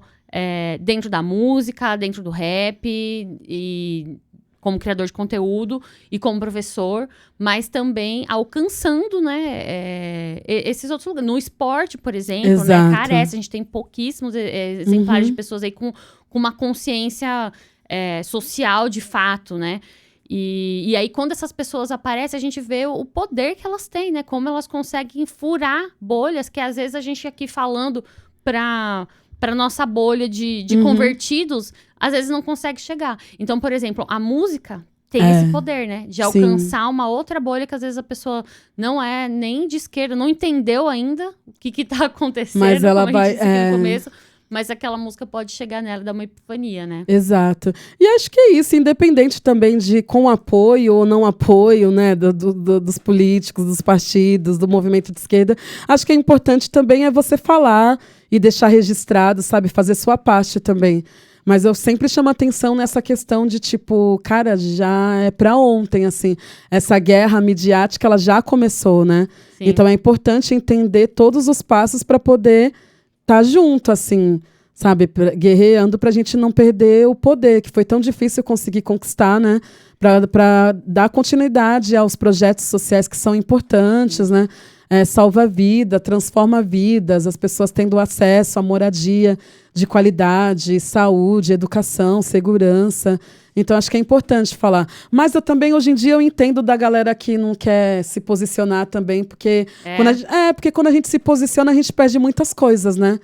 dentro da música, dentro do rap, e como criador de conteúdo e como professor, mas também alcançando, né, esses outros lugares. No esporte, por exemplo, né, carece, a gente tem pouquíssimos exemplares de pessoas aí com uma consciência social de fato, né? E aí, quando essas pessoas aparecem, a gente vê o poder que elas têm, né? Como elas conseguem furar bolhas que, às vezes, a gente aqui falando para nossa bolha de convertidos, às vezes não consegue chegar. Então, por exemplo, a música tem esse poder, né? De alcançar uma outra bolha que, às vezes, a pessoa não é nem de esquerda, não entendeu ainda o que tá acontecendo, mas ela como a gente disse aqui no começo. Mas aquela música pode chegar nela e dar uma epifania, né? Exato. E acho que é isso, independente também de com apoio ou não apoio, né, dos políticos, dos partidos, do movimento de esquerda, acho que é importante também você falar e deixar registrado, sabe, fazer sua parte também. Mas eu sempre chamo atenção nessa questão de, tipo, cara, já é pra ontem, assim. Essa guerra midiática, ela já começou, né? Sim. Então é importante entender todos os passos para poder tá junto, assim, sabe? Guerreando pra gente não perder o poder, que foi tão difícil conseguir conquistar, né? Pra dar continuidade aos projetos sociais que são importantes, né? Salva vida, transforma vidas, as pessoas tendo acesso à moradia de qualidade, saúde, educação, segurança. Então, acho que é importante falar. Mas eu também, hoje em dia, eu entendo da galera que não quer se posicionar também, porque porque quando a gente se posiciona, a gente perde muitas coisas, né?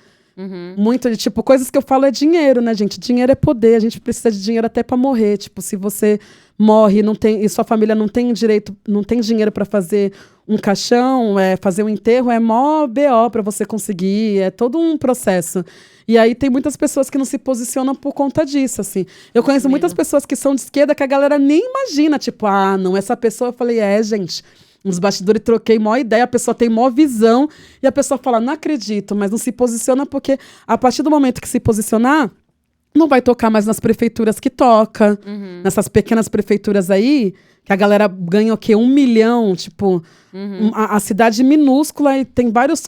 Muito de, tipo, coisas que eu falo é dinheiro, né, gente? Dinheiro é poder, a gente precisa de dinheiro até pra morrer. Tipo, se você morre e sua família não tem direito, não tem dinheiro pra fazer um caixão, fazer um enterro, é mó BO pra você conseguir, é todo um processo. E aí tem muitas pessoas que não se posicionam por conta disso, assim. Eu conheço muitas pessoas que são de esquerda que a galera nem imagina, tipo, não, essa pessoa, eu falei, gente, nos bastidores troquei maior ideia, a pessoa tem maior visão, e a pessoa fala, não acredito, mas não se posiciona porque a partir do momento que se posicionar, não vai tocar mais nas prefeituras que toca, nessas pequenas prefeituras aí, que a galera ganha o quê? 1 milhão, tipo, a cidade minúscula e tem vários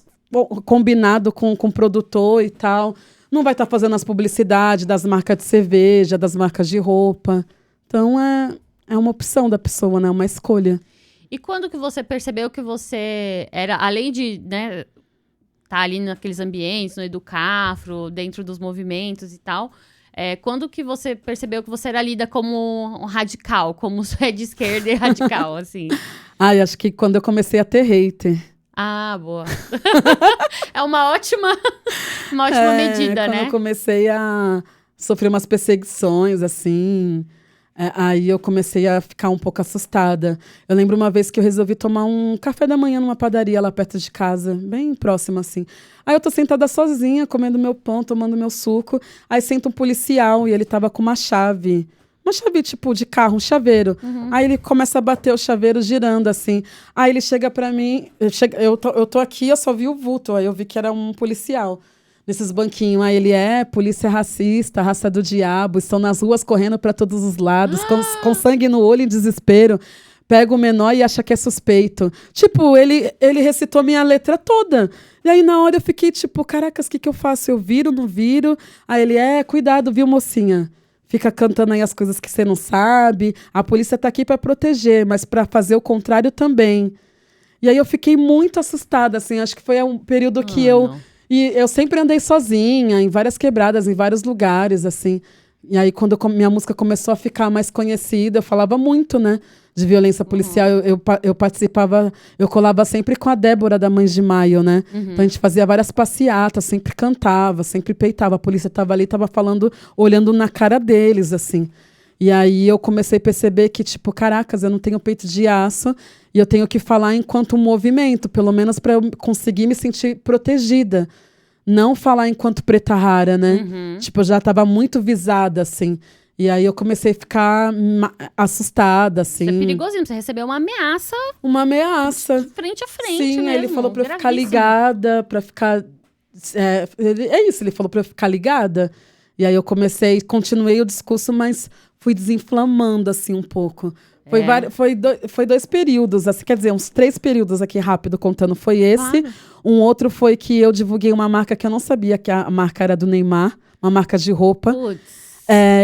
combinado com produtor e tal. Não vai estar fazendo as publicidades das marcas de cerveja, das marcas de roupa. Então, é uma opção da pessoa, né? Uma escolha. E quando que você percebeu que você era, além de, né, tá ali naqueles ambientes, no Educafro, dentro dos movimentos e tal, quando que você percebeu que você era lida como um radical, como você é de esquerda e radical, assim? Acho que quando eu comecei a ter hater. Boa. É uma ótima medida, quando né? eu comecei a sofrer umas perseguições, assim, Aí eu comecei a ficar um pouco assustada. Eu lembro uma vez que eu resolvi tomar um café da manhã numa padaria lá perto de casa, bem próximo assim. Aí eu tô sentada sozinha, comendo meu pão, tomando meu suco. Aí senta um policial e ele tava com uma chave. Uma chave tipo de carro, um chaveiro. Aí ele começa a bater o chaveiro girando assim. Aí ele chega pra mim, eu tô aqui, eu só vi o vulto. Aí eu vi que era um policial. Nesses banquinhos. Aí ele polícia racista, raça do diabo, estão nas ruas correndo para todos os lados, com sangue no olho em desespero. Pega o menor e acha que é suspeito. Tipo, ele recitou minha letra toda. E aí, na hora, eu fiquei tipo, caracas, o que eu faço? Eu viro, não viro? Aí ele, cuidado, viu, mocinha? Fica cantando aí as coisas que você não sabe. A polícia tá aqui para proteger, mas para fazer o contrário também. E aí eu fiquei muito assustada, assim. Acho que foi um período que E eu sempre andei sozinha, em várias quebradas, em vários lugares, assim. E aí, quando minha música começou a ficar mais conhecida, eu falava muito, né? De violência policial. Eu participava, eu colava sempre com a Débora, da Mães de Maio, né? Então a gente fazia várias passeatas, sempre cantava, sempre peitava. A polícia estava ali, estava falando, olhando na cara deles, assim. E aí eu comecei a perceber que, tipo, caracas, eu não tenho peito de aço e eu tenho que falar enquanto movimento, pelo menos para eu conseguir me sentir protegida. Não falar enquanto preta rara, né? Tipo, eu já estava muito visada, assim. E aí eu comecei a ficar assustada, assim. Isso é perigosinho, você recebeu uma ameaça. Uma ameaça. Frente a frente, sim, mesmo. Ele falou pra eu ficar ligada, pra ficar... ele falou pra eu ficar ligada. E aí eu continuei o discurso, mas fui desinflamando, assim, um pouco. Foi 2 períodos, assim, quer dizer, uns 3 períodos aqui, rápido, contando. Foi esse. Claro. Um outro foi que eu divulguei uma marca que eu não sabia que a marca era do Neymar, uma marca de roupa.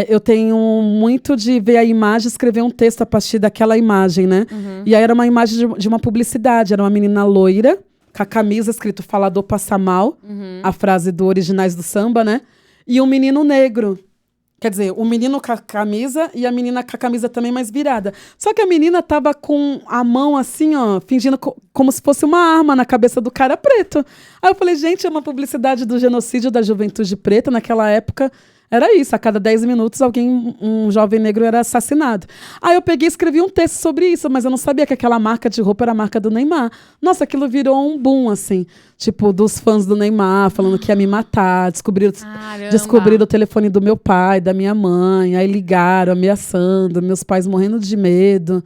Eu tenho muito de ver a imagem e escrever um texto a partir daquela imagem, né? E aí era uma imagem de uma publicidade, era uma menina loira, com a camisa escrito "Falador passa mal", a frase do Originais do Samba, né? E um menino negro. Quer dizer, o menino com a camisa e a menina com a camisa também mais virada. Só que a menina tava com a mão assim, ó, fingindo como se fosse uma arma na cabeça do cara preto. Aí eu falei, gente, é uma publicidade do genocídio da juventude preta. Naquela época, era isso. A cada 10 minutos, um jovem negro era assassinado. Aí eu peguei e escrevi um texto sobre isso, mas eu não sabia que aquela marca de roupa era a marca do Neymar. Nossa, aquilo virou um boom, assim. Tipo, dos fãs do Neymar, falando que ia me matar. Descobriram o telefone do meu pai, da minha mãe. Aí ligaram, ameaçando, meus pais morrendo de medo.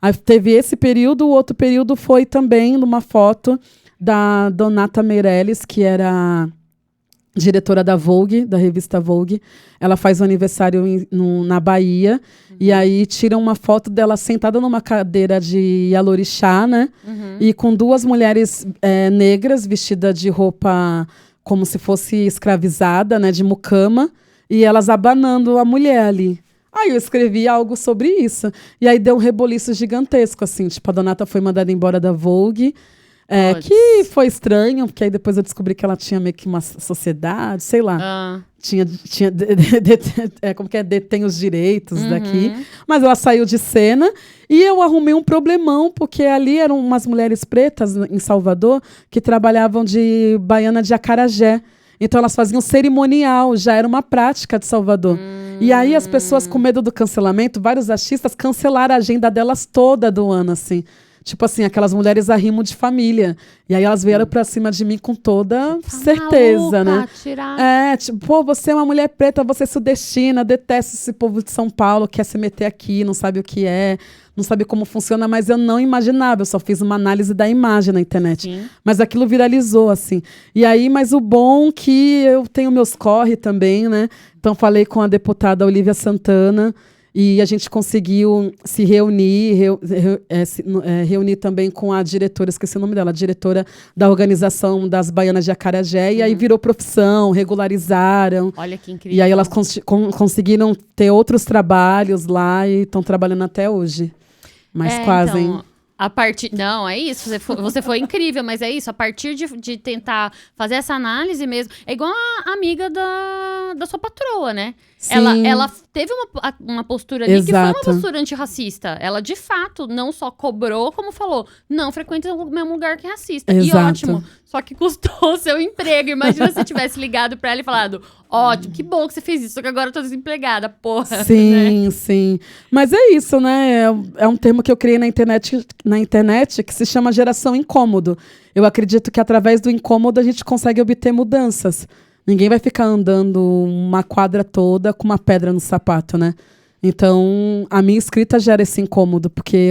Aí teve esse período. O outro período foi também numa foto da Donata Meirelles, que era diretora da Vogue, da revista Vogue. Ela faz o aniversário na Bahia. E aí tiram uma foto dela sentada numa cadeira de Yalorixá, né? E com 2 mulheres negras vestidas de roupa como se fosse escravizada, né? De mucama. E elas abanando a mulher ali. Aí eu escrevi algo sobre isso. E aí deu um reboliço gigantesco, assim. Tipo, a Donata foi mandada embora da Vogue. Que foi estranho, porque aí depois eu descobri que ela tinha meio que uma sociedade, sei lá. Como que detém os direitos daqui. Mas ela saiu de cena e eu arrumei um problemão, porque ali eram umas mulheres pretas em Salvador que trabalhavam de baiana de acarajé. Então elas faziam cerimonial, já era uma prática de Salvador. E aí as pessoas, com medo do cancelamento, vários artistas cancelaram a agenda delas toda do ano, assim. Tipo assim, aquelas mulheres arrimo de família. E aí elas vieram pra cima de mim com toda certeza, maluca, né? Tirar. Tipo, pô, você é uma mulher preta, você é sudestina, detesta esse povo de São Paulo, quer se meter aqui, não sabe o que é, não sabe como funciona, mas eu não imaginava, eu só fiz uma análise da imagem na internet. Sim. Mas aquilo viralizou, assim. E aí, mas o bom que eu tenho meus corre também, né? Então falei com a deputada Olívia Santana, e a gente conseguiu se reunir, reunir também com a diretora, esqueci o nome dela, a diretora da organização das Baianas de Acarajé, e aí virou profissão, regularizaram. Olha que incrível. E aí elas conseguiram ter outros trabalhos lá e estão trabalhando até hoje. Mas quase, então, hein? Não, é isso. Você foi incrível, mas é isso. A partir de tentar fazer essa análise mesmo. É igual a amiga da sua patroa, né? Sim. Ela teve uma postura ali que foi uma postura antirracista. Ela, de fato, não só cobrou, como falou, não frequenta o mesmo lugar que é racista. Exato. E ótimo. Só que custou o seu emprego. Imagina se tivesse ligado pra ela e falado, Ótimo, que bom que você fez isso, só que agora eu tô desempregada, porra. Sim, sim. Mas é isso, né? É um termo que eu criei na internet que se chama geração incômodo. Eu acredito que através do incômodo a gente consegue obter mudanças. Ninguém vai ficar andando uma quadra toda com uma pedra no sapato, né? Então, a minha escrita gera esse incômodo, porque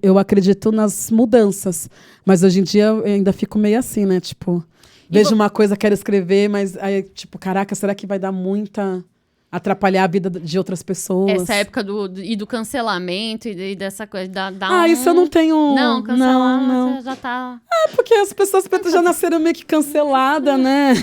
eu acredito nas mudanças. Mas hoje em dia eu ainda fico meio assim, né? Tipo, vejo uma coisa, quero escrever, mas aí, tipo, caraca, será que vai dar muita... atrapalhar a vida de outras pessoas? Essa época do cancelamento e dessa coisa. Isso eu não tenho... Não, cancelar não. Você já tá... Porque as pessoas pretas já nasceram meio que canceladas, né?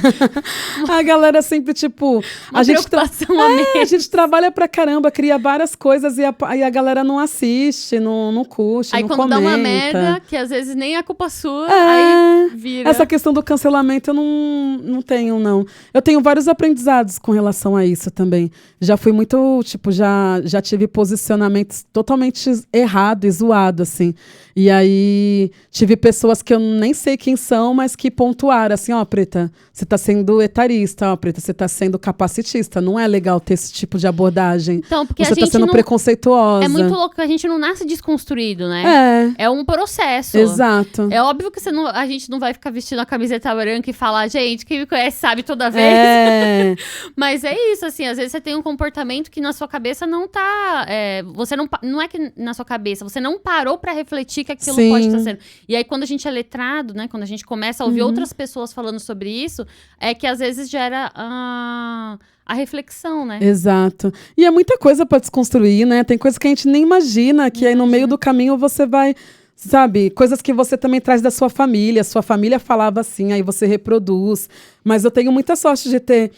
A galera sempre, tipo... a gente trabalha pra caramba, cria várias coisas e a galera não assiste, não curte, aí não quando comenta. dá uma merda, que às vezes nem é culpa sua, aí vira... Essa questão do cancelamento eu não tenho, não. Eu tenho vários aprendizados com relação a isso também. Já fui muito, tipo, já tive posicionamentos totalmente errados e zoados, assim. E aí, tive pessoas que eu nem sei quem são, mas que pontuaram, assim, ó, Preta, você tá sendo etarista, ó, Preta, você tá sendo capacitista. Não é legal ter esse tipo de abordagem. Então, porque você tá sendo preconceituosa. É muito louco que a gente não nasce desconstruído, né? É um processo. Exato. É óbvio que a gente não vai ficar vestindo a camiseta branca e falar, gente, quem me conhece sabe toda vez. Mas é isso, assim, às vezes você tem um comportamento que na sua cabeça não tá... você não é que na sua cabeça, você não parou pra refletir que aquilo pode estar sendo. E aí, quando a gente é letrado, né? Quando a gente começa a ouvir outras pessoas falando sobre isso, é que às vezes gera a reflexão, né? Exato. E é muita coisa pra desconstruir, né? Tem coisas que a gente nem imagina, que aí no meio do caminho você vai... Sabe, coisas que você também traz da sua família falava assim, aí você reproduz. Mas eu tenho muita sorte de ter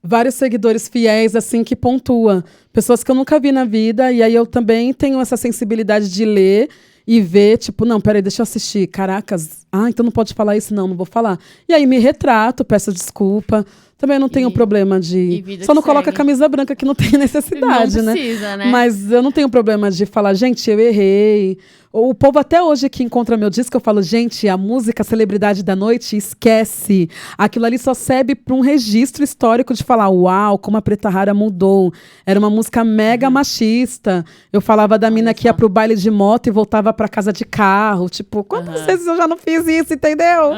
vários seguidores fiéis, assim, que pontua. Pessoas que eu nunca vi na vida, e aí eu também tenho essa sensibilidade de ler e ver, tipo, não, peraí, deixa eu assistir. Caracas, então não pode falar isso, não vou falar. E aí me retrato, peço desculpa. Também não tenho problema de... Só não coloca a camisa branca, que não tem necessidade, não precisa, né? Mas eu não tenho problema de falar, gente, eu errei. O povo até hoje que encontra meu disco, eu falo, gente, a música Celebridade da Noite, esquece. Aquilo ali só serve para um registro histórico de falar, uau, como a Preta Rara mudou. Era uma música mega machista. Eu falava da mina que ia pro baile de moto e voltava para casa de carro. Tipo, quantas vezes eu já não fiz isso, entendeu?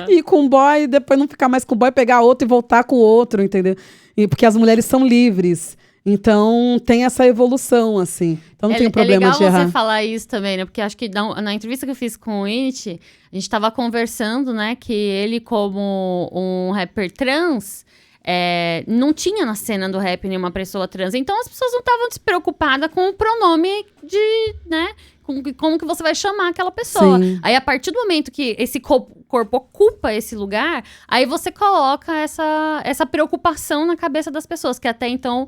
E com um boy, depois não ficar mais com o boy, pegar outro e voltar com o outro, entendeu? Porque as mulheres são livres. Então, tem essa evolução, assim. Então, não tem problema de errar. É legal você falar isso também, né? Porque acho que na entrevista que eu fiz com o Inti, a gente tava conversando, né? Que ele, como um rapper trans, não tinha na cena do rap nenhuma pessoa trans. Então, as pessoas não estavam despreocupadas com o pronome né? Como que você vai chamar aquela pessoa. Sim. Aí, a partir do momento que esse corpo ocupa esse lugar, aí você coloca essa preocupação na cabeça das pessoas, que até então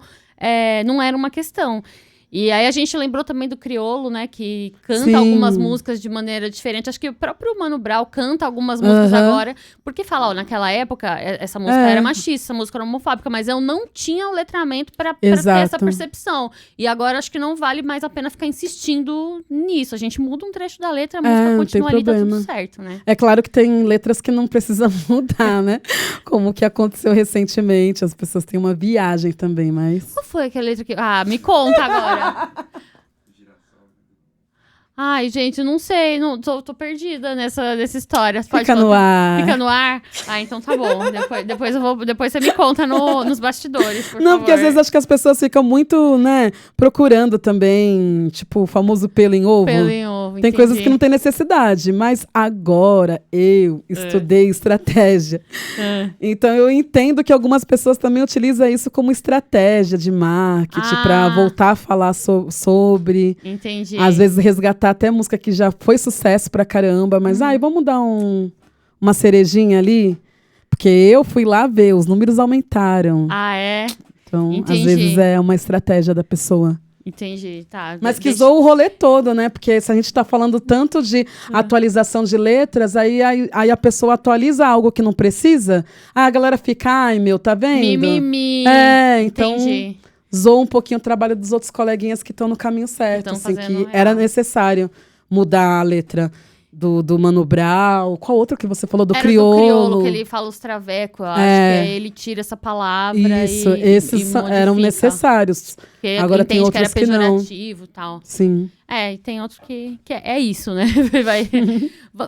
não era uma questão. E aí a gente lembrou também do Criolo, né? Que canta algumas músicas de maneira diferente. Acho que o próprio Mano Brown canta algumas músicas agora. Porque fala, naquela época, essa música era machista, essa música era homofóbica. Mas eu não tinha o letramento pra ter essa percepção. E agora acho que não vale mais a pena ficar insistindo nisso. A gente muda um trecho da letra, a música continua ali, tá tudo certo, né? É claro que tem letras que não precisam mudar, né? Como que aconteceu recentemente. As pessoas têm uma viagem também, mas... Qual foi aquela letra que... me conta agora. Ai, gente, não sei. Tô perdida nessa história. Fica no ar. Fica no ar? Então tá bom. Depois você me conta nos bastidores, por Não, favor. porque às vezes acho que as pessoas ficam muito, né, procurando também, tipo, o famoso pelo em ovo. Pelo em ovo, Tem entendi. coisas que não tem necessidade, mas agora eu estudei estratégia. Então eu entendo que algumas pessoas também utilizam isso como estratégia de marketing para voltar a falar sobre. Entendi. Às vezes resgatar até música que já foi sucesso pra caramba, mas vamos dar uma cerejinha ali? Porque eu fui lá ver, os números aumentaram. Então, entendi. Às vezes é uma estratégia da pessoa. Entendi, tá. Mas que zoou o rolê todo, né? Porque se a gente tá falando tanto de atualização de letras, aí a pessoa atualiza algo que não precisa, a galera fica, ai meu, tá vendo? Mimimi. Então... Entendi. Zoou um pouquinho o trabalho dos outros coleguinhas que estão no caminho certo, assim, que real. era necessário mudar a letra. do Mano Brown. Qual outro que você falou? Do Era Criolo. do Criolo, que ele fala os travecos. Eu acho que aí ele tira essa palavra Isso, e esses modifica. eram necessários. Porque Agora tem entende que era outros que não. pejorativo e tal. Sim. E tem outros que é isso, né?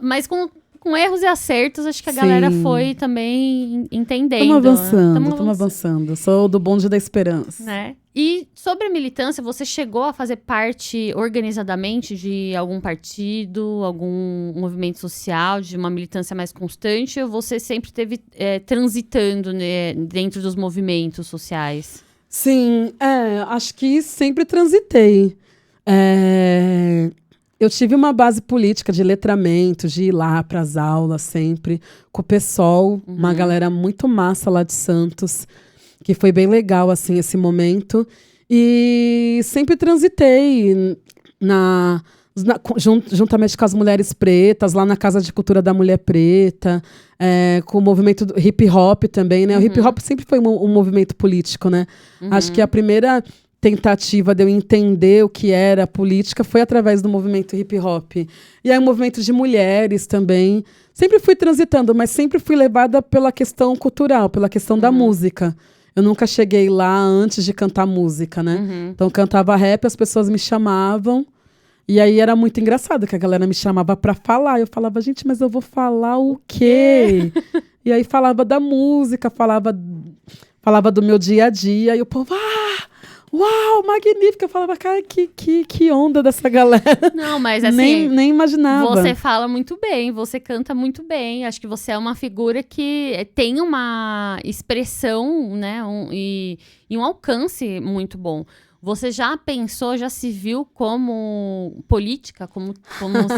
Mas com erros e acertos, acho que a galera foi também entendendo. Estamos avançando. Sou do bonde da esperança. Né? E sobre a militância, você chegou a fazer parte organizadamente de algum partido, algum movimento social, de uma militância mais constante, ou você sempre esteve transitando, né, dentro dos movimentos sociais? Sim, acho que sempre transitei. Eu tive uma base política de letramento, de ir lá para as aulas sempre, com o PSOL, uma galera muito massa lá de Santos, que foi bem legal, assim, esse momento. E sempre transitei juntamente com as mulheres pretas, lá na Casa de Cultura da Mulher Preta, com o movimento do hip hop também, né? O hip hop sempre foi um movimento político, né? Acho que a primeira tentativa de eu entender o que era política foi através do movimento hip hop. E aí o movimento de mulheres também. Sempre fui transitando, mas sempre fui levada pela questão cultural, pela questão da música. Eu nunca cheguei lá antes de cantar música, né? Então eu cantava rap, as pessoas me chamavam. E aí era muito engraçado que a galera me chamava pra falar. Eu falava, gente, mas eu vou falar o quê? E aí falava da música, falava do meu dia a dia. E o povo, uau, magnífica. Eu falava, cara, que onda dessa galera. Não, mas assim... Nem imaginava. Você fala muito bem, você canta muito bem. Acho que você é uma figura que tem uma expressão, né? E um alcance muito bom. Você já pensou, já se viu como política? Como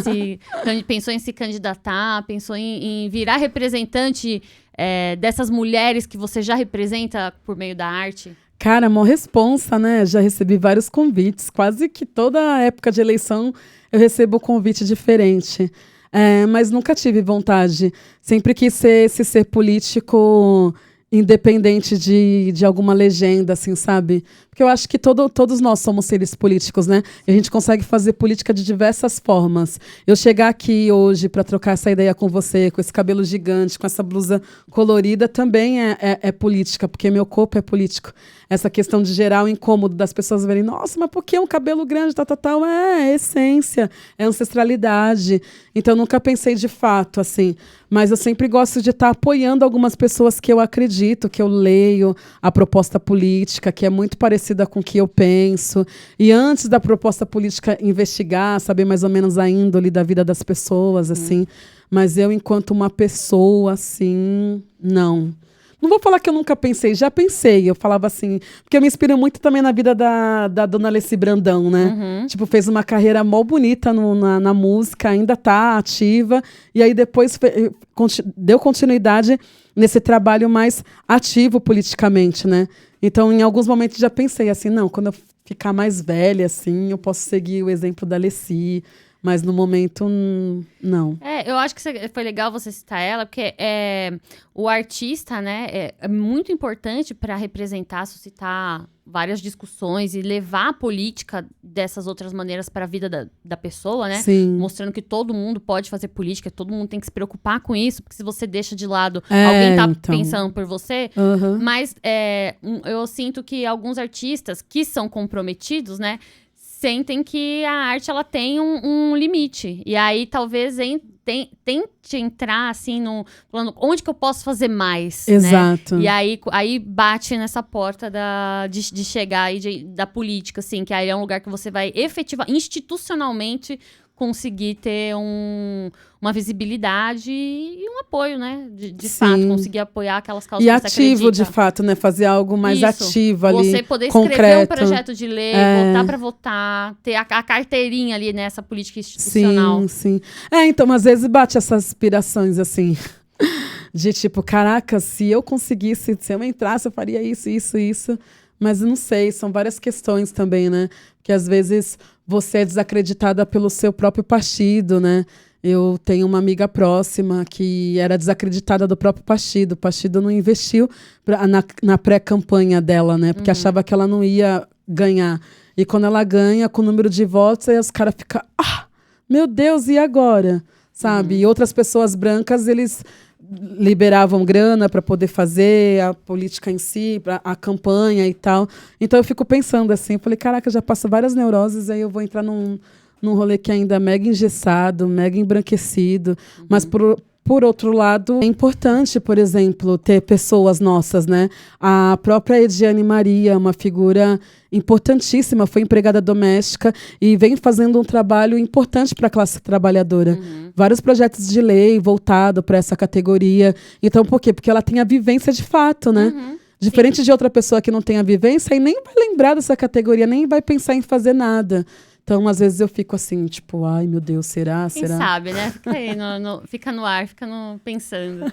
se pensou em se candidatar? Pensou em virar representante dessas mulheres que você já representa por meio da arte? Cara, mó responsa, né? Já recebi vários convites. Quase que toda época de eleição eu recebo convite diferente. Mas nunca tive vontade. Sempre quis ser político independente de alguma legenda, assim, sabe? Porque eu acho que todos nós somos seres políticos, né? E a gente consegue fazer política de diversas formas. Eu chegar aqui hoje para trocar essa ideia com você, com esse cabelo gigante, com essa blusa colorida, também é política, porque meu corpo é político. Essa questão de gerar o incômodo das pessoas verem, nossa, mas por que um cabelo grande, tal? É essência, é ancestralidade. Então, eu nunca pensei de fato, assim. Mas eu sempre gosto de estar apoiando algumas pessoas que eu acredito, que eu leio a proposta política, que é muito parecida com o que eu penso. E antes da proposta política investigar, saber mais ou menos a índole da vida das pessoas, assim. Mas eu, enquanto uma pessoa, assim, não. Não vou falar que eu nunca pensei, já pensei. Eu falava assim, porque eu me inspiro muito também na vida da dona Alessi Brandão, né? Tipo, fez uma carreira mó bonita na música, ainda tá ativa. E aí depois deu continuidade nesse trabalho mais ativo politicamente, né? Então, em alguns momentos já pensei assim, não, quando eu ficar mais velha, assim, eu posso seguir o exemplo da Alessi. Mas no momento, não. Eu acho que foi legal você citar ela, porque o artista, né, é muito importante para representar, suscitar várias discussões e levar a política dessas outras maneiras para a vida da pessoa, né? Sim. Mostrando que todo mundo pode fazer política, todo mundo tem que se preocupar com isso, porque se você deixa de lado, alguém tá pensando por você. Mas eu sinto que alguns artistas que são comprometidos, né, sentem que a arte ela tem um limite. E aí, talvez, tente entrar, assim, no plano... Onde que eu posso fazer mais? Exato. Né? E aí bate nessa porta de chegar aí da política, assim. Que aí é um lugar que você vai institucionalmente conseguir ter uma visibilidade e um apoio, né? De fato, conseguir apoiar aquelas causas que você acredita. E ativo, de fato, né? Fazer algo mais ativo ali, você poder concreto. Escrever um projeto de lei, votar para votar, ter a carteirinha ali nessa política institucional. Sim. Então, às vezes bate essas aspirações, assim, de tipo, caraca, se eu conseguisse, se eu entrasse, eu faria isso. Mas eu não sei, são várias questões também, né? Que às vezes você é desacreditada pelo seu próprio partido, né? Eu tenho uma amiga próxima que era desacreditada do próprio partido. O partido não investiu na pré-campanha dela, né? Porque achava que ela não ia ganhar. E quando ela ganha, com o número de votos, aí os caras ficam, meu Deus, e agora? sabe? E outras pessoas brancas, eles liberavam grana para poder fazer a política em si, a campanha e tal. Então eu fico pensando assim, eu falei, caraca, eu já passo várias neuroses, aí eu vou entrar num rolê que ainda é mega engessado, mega embranquecido, mas por outro lado, é importante, por exemplo, ter pessoas nossas, né? A própria Ediane Maria, uma figura importantíssima, foi empregada doméstica e vem fazendo um trabalho importante para a classe trabalhadora. Vários projetos de lei voltados para essa categoria. Então, por quê? Porque ela tem a vivência de fato, né? Diferente de outra pessoa que não tem a vivência e nem vai lembrar dessa categoria, nem vai pensar em fazer nada. Então, às vezes eu fico assim, tipo, ai, meu Deus, será? Quem sabe, né? Fica aí, fica no ar, pensando.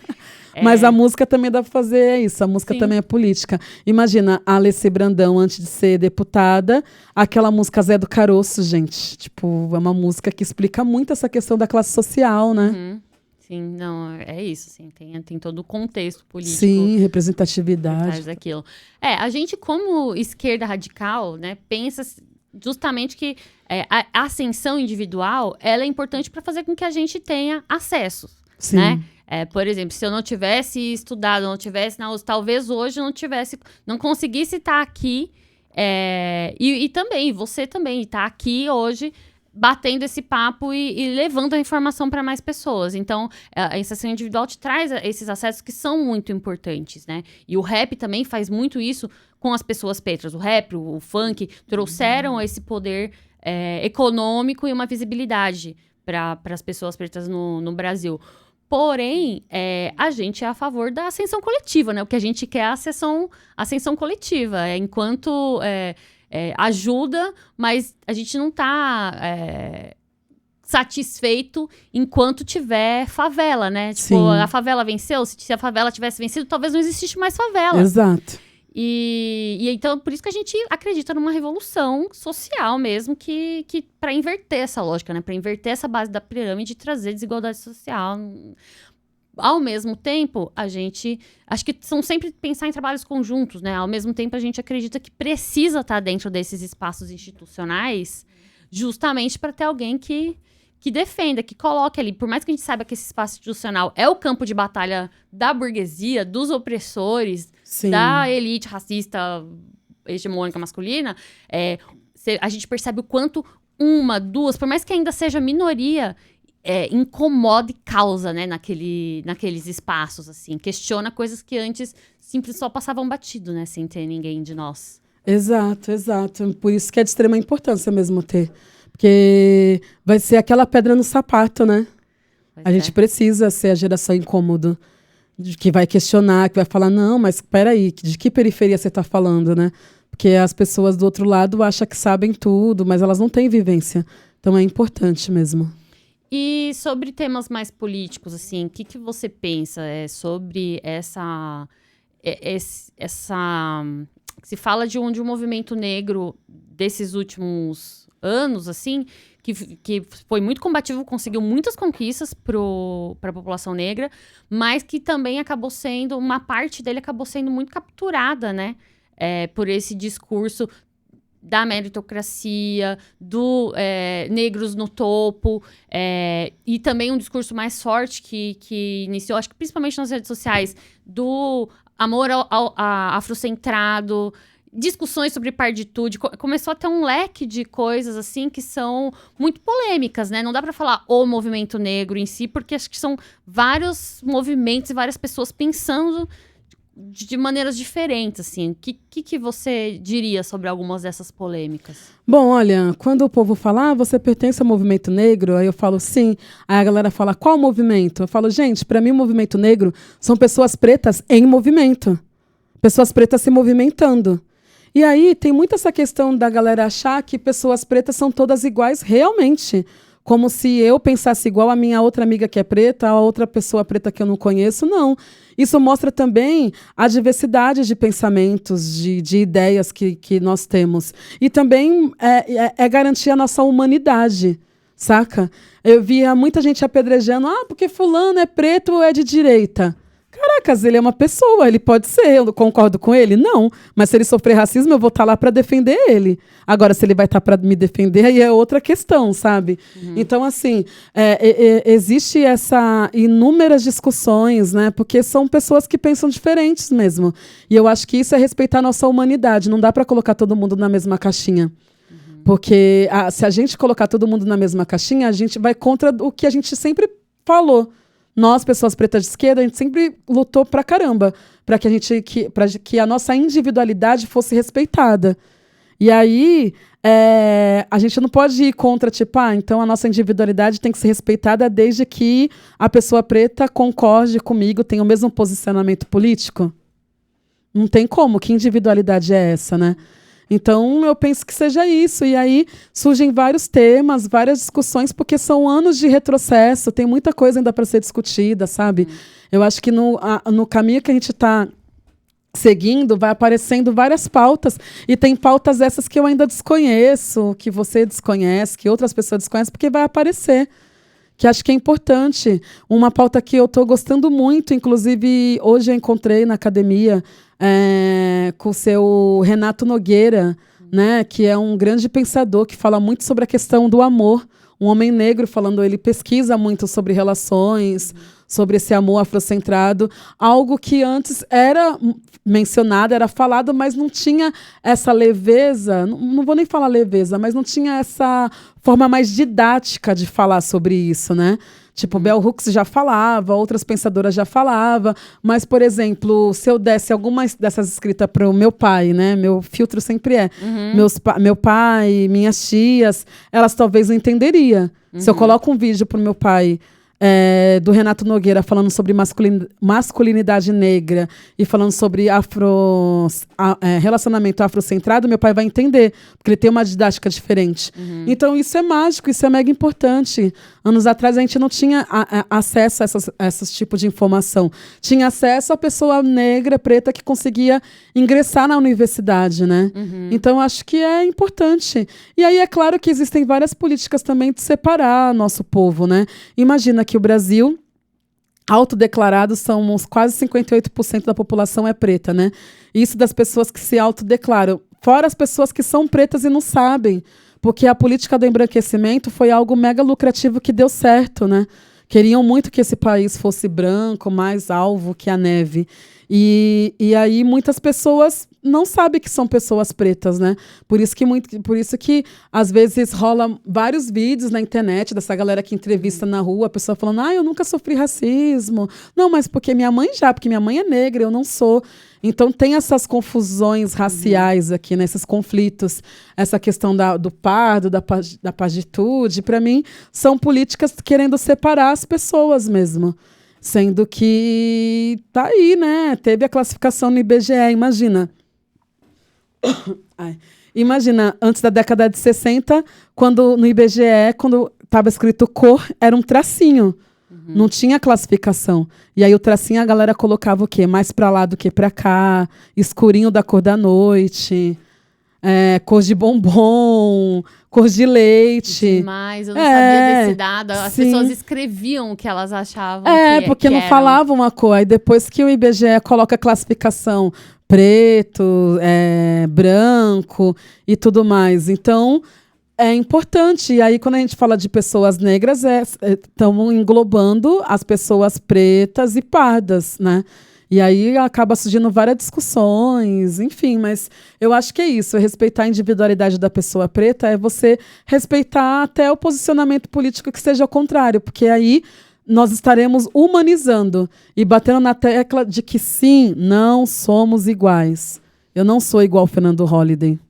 Mas a música também dá pra fazer isso, a música também é política. Imagina, a Alessi Brandão, antes de ser deputada, aquela música Zé do Caroço, gente. Tipo, é uma música que explica muito essa questão da classe social, né? Sim, não, é isso, assim, tem todo o contexto político. Sim, representatividade. Daquilo. A gente, como esquerda radical, né, pensa justamente que a ascensão individual, ela é importante para fazer com que a gente tenha acesso, né? Por exemplo, se eu não tivesse estudado, não tivesse na USP, talvez hoje não conseguisse estar aqui, e também, você também está aqui hoje batendo esse papo e levando a informação para mais pessoas. Então, a ascensão individual te traz esses acessos que são muito importantes, né? E o rap também faz muito isso com as pessoas pretas. O rap, o funk, trouxeram esse poder econômico e uma visibilidade para as pessoas pretas no Brasil. Porém, a gente é a favor da ascensão coletiva, né? O que a gente quer é a ascensão coletiva. Enquanto ajuda, mas a gente não está satisfeito enquanto tiver favela, né? Tipo, a favela venceu. Se a favela tivesse vencido, talvez não existisse mais favela. Exato. E então, por isso que a gente acredita numa revolução social mesmo, que para inverter essa lógica, né? Para inverter essa base da pirâmide e trazer desigualdade social. Ao mesmo tempo, acho que são sempre pensar em trabalhos conjuntos, né? Ao mesmo tempo, a gente acredita que precisa estar dentro desses espaços institucionais, justamente para ter alguém que defenda, que coloque ali. Por mais que a gente saiba que esse espaço institucional é o campo de batalha da burguesia, dos opressores, da elite racista hegemônica masculina, a gente percebe o quanto uma, duas, por mais que ainda seja minoria, incomoda e causa, né, naqueles espaços, assim. Questiona coisas que antes simplesmente só passavam batido, né, sem ter ninguém de nós. Exato. Por isso que é de extrema importância mesmo ter. Porque vai ser aquela pedra no sapato, né? A gente precisa ser a geração incômodo, que vai questionar, que vai falar, não, mas peraí, de que periferia você está falando, né? Porque as pessoas do outro lado acham que sabem tudo, mas elas não têm vivência. Então é importante mesmo. E sobre temas mais políticos, assim, o que você pensa sobre essa... Se fala de um movimento negro desses últimos anos, assim, que foi muito combativo, conseguiu muitas conquistas para a população negra, mas que também uma parte dele acabou sendo muito capturada, né? Por esse discurso da meritocracia, do negros no topo, e também um discurso mais forte que iniciou, acho que principalmente nas redes sociais, do amor ao afrocentrado, discussões sobre parditude. Começou a ter um leque de coisas assim que são muito polêmicas, né? Não dá para falar o movimento negro em si, porque acho que são vários movimentos e várias pessoas pensando de maneiras diferentes, assim. O que você diria sobre algumas dessas polêmicas? Bom, olha, quando o povo fala, você pertence ao movimento negro, aí eu falo sim. Aí a galera fala, qual movimento? Eu falo, gente, para mim o movimento negro são pessoas pretas em movimento. Pessoas pretas se movimentando. E aí tem muito essa questão da galera achar que pessoas pretas são todas iguais realmente. Como se eu pensasse igual a minha outra amiga que é preta, a outra pessoa preta que eu não conheço. Não. Isso mostra também a diversidade de pensamentos, de ideias que nós temos. E também garantir a nossa humanidade, saca? Eu via muita gente apedrejando, porque fulano é preto ou é de direita. Caraca, Lucas, ele é uma pessoa, ele pode ser, eu concordo com ele? Não, mas se ele sofrer racismo, eu vou estar lá para defender ele. Agora, se ele vai estar para me defender, aí é outra questão, sabe? Então, assim, existe essa inúmeras discussões, né? Porque são pessoas que pensam diferentes mesmo. E eu acho que isso é respeitar a nossa humanidade. Não dá para colocar todo mundo na mesma caixinha. Porque se a gente colocar todo mundo na mesma caixinha, a gente vai contra o que a gente sempre falou. Nós, pessoas pretas de esquerda, a gente sempre lutou pra caramba para que a nossa individualidade fosse respeitada. E aí, a gente não pode ir contra, tipo, então a nossa individualidade tem que ser respeitada desde que a pessoa preta concorde comigo, tenha o mesmo posicionamento político. Não tem como, que individualidade é essa, né? Então, eu penso que seja isso. E aí surgem vários temas, várias discussões, porque são anos de retrocesso, tem muita coisa ainda para ser discutida, sabe? Eu acho que no caminho que a gente está seguindo, vai aparecendo várias pautas. E tem pautas essas que eu ainda desconheço, que você desconhece, que outras pessoas desconhecem, porque vai aparecer. Que acho que é importante. Uma pauta que eu estou gostando muito, inclusive hoje eu encontrei na academia com o seu Renato Nogueira, né, que é um grande pensador que fala muito sobre a questão do amor. Um homem negro falando, ele pesquisa muito sobre relações, sobre esse amor afrocentrado, algo que antes era mencionado, era falado, mas não tinha essa leveza, não vou nem falar leveza, mas não tinha essa forma mais didática de falar sobre isso, né? Tipo, Bell Hooks já falava, outras pensadoras já falavam, mas, por exemplo, se eu desse algumas dessas escritas para o meu pai, né? Meu filtro sempre é. Meu pai, minhas tias, elas talvez não entenderiam. Se eu coloco um vídeo para o meu pai do Renato Nogueira falando sobre masculinidade negra e falando sobre relacionamento afrocentrado, meu pai vai entender, porque ele tem uma didática diferente. Então isso é mágico, isso é mega importante. Anos atrás a gente não tinha acesso a esses tipos de informação. Tinha acesso à pessoa negra, preta, que conseguia ingressar na universidade, né? Então eu acho que é importante. E aí é claro que existem várias políticas também de separar nosso povo, né? Imagina que o Brasil, autodeclarados, são quase 58% da população é preta, né? Isso das pessoas que se autodeclaram. Fora as pessoas que são pretas e não sabem. Porque a política do embranquecimento foi algo mega lucrativo que deu certo, né? Queriam muito que esse país fosse branco, mais alvo que a neve. E aí muitas pessoas não sabem que são pessoas pretas, né? Por isso que às vezes rola vários vídeos na internet dessa galera que entrevista na rua, a pessoa falando, eu nunca sofri racismo. Não, mas porque minha mãe porque minha mãe é negra, eu não sou. Então tem essas confusões raciais aqui, né? Esses conflitos, essa questão do pardo, da pagitude, para mim, são políticas querendo separar as pessoas mesmo. Sendo que tá aí, né? Teve a classificação no IBGE, imagina. Imagina, antes da década de 60, no IBGE, quando estava escrito cor, era um tracinho. Não tinha classificação. E aí o tracinho a galera colocava o quê? Mais para lá do que para cá, escurinho da cor da noite, cor de bombom, cor de leite. Mas eu não sabia desse dado. As pessoas escreviam o que elas achavam porque não falavam uma cor. Aí depois que o IBGE coloca a classificação preto, branco e tudo mais. Então, é importante. E aí, quando a gente fala de pessoas negras, estamos englobando as pessoas pretas e pardas, né? E aí acaba surgindo várias discussões, enfim, mas eu acho que é isso. Respeitar a individualidade da pessoa preta é você respeitar até o posicionamento político que seja o contrário, porque aí nós estaremos humanizando e batendo na tecla de que sim, não somos iguais. Eu não sou igual ao Fernando Holliday.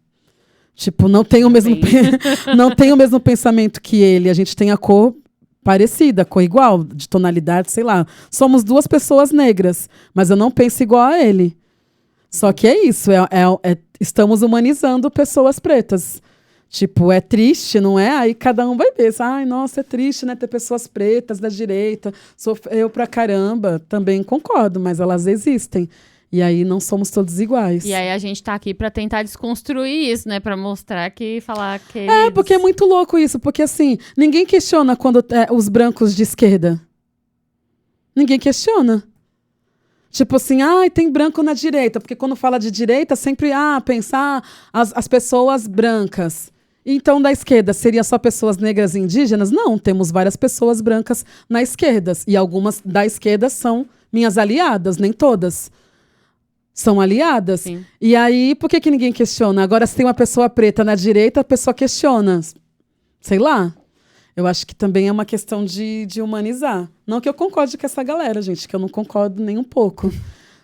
Tipo, não tenho o mesmo pensamento que ele. A gente tem a cor parecida, cor igual, de tonalidade, sei lá. Somos duas pessoas negras, mas eu não penso igual a ele. Só que é isso, estamos humanizando pessoas pretas. Tipo, é triste, não é? Aí cada um vai ver. Ai, nossa, é triste, né? Ter pessoas pretas da direita. Eu pra caramba. Também concordo, mas elas existem. E aí não somos todos iguais. E aí a gente tá aqui pra tentar desconstruir isso, né? Pra mostrar falar que... porque é muito louco isso. Porque assim, ninguém questiona quando os brancos de esquerda. Ninguém questiona. Tipo assim, tem branco na direita. Porque quando fala de direita, sempre, pensar as pessoas brancas. Então, da esquerda, seria só pessoas negras e indígenas? Não, temos várias pessoas brancas na esquerda. E algumas da esquerda são minhas aliadas, nem todas. São aliadas. Sim. E aí, por que ninguém questiona? Agora, se tem uma pessoa preta na direita, a pessoa questiona. Sei lá. Eu acho que também é uma questão de humanizar. Não que eu concorde com essa galera, gente, que eu não concordo nem um pouco.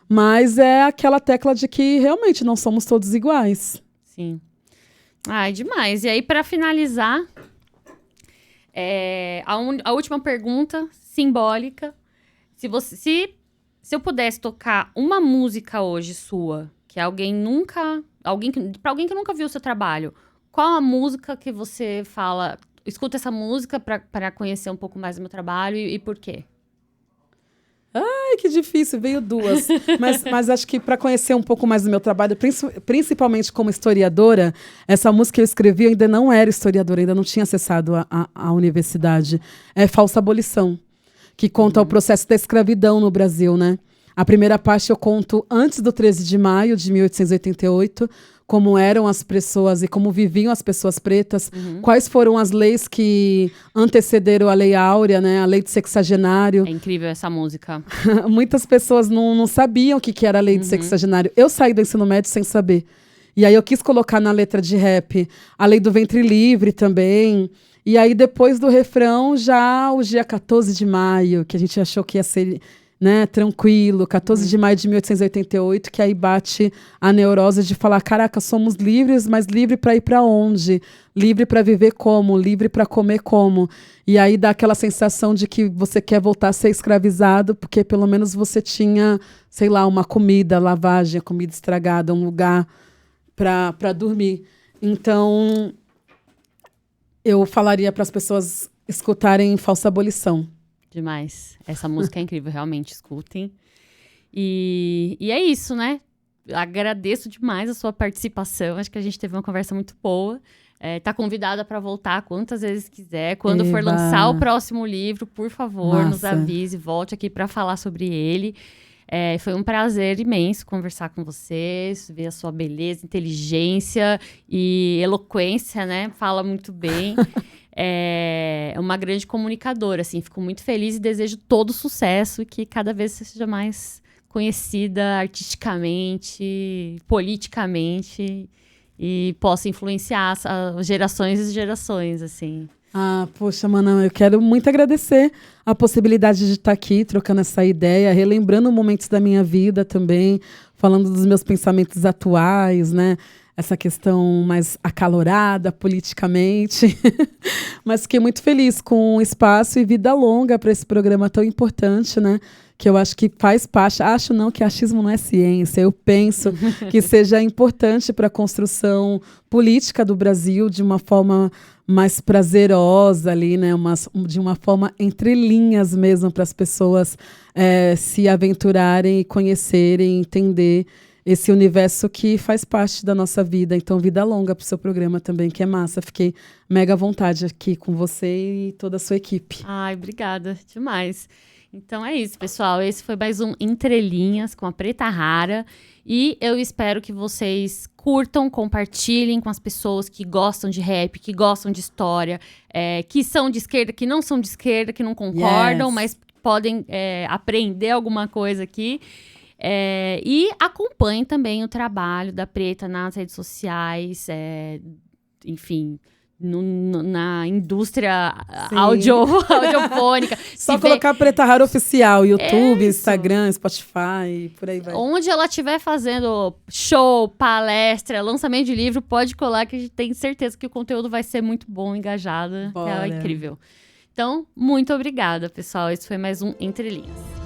Mas é aquela tecla de que realmente não somos todos iguais. Sim. Ai, demais. E aí, para finalizar, a última pergunta, simbólica. Se eu pudesse tocar uma música hoje sua, que pra alguém que nunca viu o seu trabalho, qual a música que você fala, escuta essa música para conhecer um pouco mais do meu trabalho e por quê? Ai, que difícil, veio duas. Mas acho que para conhecer um pouco mais do meu trabalho, principalmente como historiadora, essa música que eu escrevi, eu ainda não era historiadora, ainda não tinha acessado a universidade. É Falsa Abolição, que conta o processo da escravidão no Brasil, né? A primeira parte eu conto antes do 13 de maio de 1888, como eram as pessoas e como viviam as pessoas pretas, quais foram as leis que antecederam a Lei Áurea, né, a Lei de Sexagenário. É incrível essa música. Muitas pessoas não sabiam o que era a Lei de Sexagenário. Eu saí do ensino médio sem saber. E aí eu quis colocar na letra de rap a Lei do Ventre Livre também. E aí depois do refrão, já o dia 14 de maio, que a gente achou que ia ser... né, tranquilo, 14 de maio de 1888, que aí bate a neurose de falar, caraca, somos livres, mas livre para ir para onde? Livre para viver como? Livre para comer como? E aí dá aquela sensação de que você quer voltar a ser escravizado, porque pelo menos você tinha, sei lá, uma comida, lavagem, comida estragada, um lugar para dormir. Então, eu falaria para as pessoas escutarem Falsa Abolição. Demais. Essa música é incrível, realmente, escutem. E é isso, né? Agradeço demais a sua participação. Acho que a gente teve uma conversa muito boa. Tá convidada para voltar quantas vezes quiser. Quando for lançar o próximo livro, por favor, nos avise. Volte aqui para falar sobre ele. Foi um prazer imenso conversar com vocês, ver a sua beleza, inteligência e eloquência, né? Fala muito bem. É uma grande comunicadora, assim, fico muito feliz e desejo todo sucesso e que cada vez você seja mais conhecida artisticamente, politicamente e possa influenciar as gerações e gerações, assim. Poxa, Mana, eu quero muito agradecer a possibilidade de estar aqui trocando essa ideia, relembrando momentos da minha vida também, falando dos meus pensamentos atuais, né? Essa questão mais acalorada politicamente. Mas fiquei muito feliz com o espaço e vida longa para esse programa tão importante, né? Que eu acho que faz parte. Acho não que achismo não é ciência. Eu penso que seja importante para a construção política do Brasil de uma forma mais prazerosa ali, né? De uma forma entre linhas mesmo, para as pessoas se aventurarem e conhecerem, entender esse universo que faz parte da nossa vida. Então, vida longa para o seu programa também, que é massa. Fiquei mega à vontade aqui com você e toda a sua equipe. Ai, obrigada demais. Então é isso, pessoal. Esse foi mais um Entre Linhas com a Preta Rara. E eu espero que vocês curtam, compartilhem com as pessoas que gostam de rap, que gostam de história, que são de esquerda, que não são de esquerda, que não concordam, mas podem aprender alguma coisa aqui. E acompanhem também o trabalho da Preta nas redes sociais, enfim, na indústria audiofônica. Só colocar Preta Rara Oficial, YouTube, Instagram, Spotify, por aí vai. Onde ela estiver fazendo show, palestra, lançamento de livro, pode colar que a gente tem certeza que o conteúdo vai ser muito bom, engajado. É incrível. Então, muito obrigada, pessoal. Esse foi mais um Entre Linhas.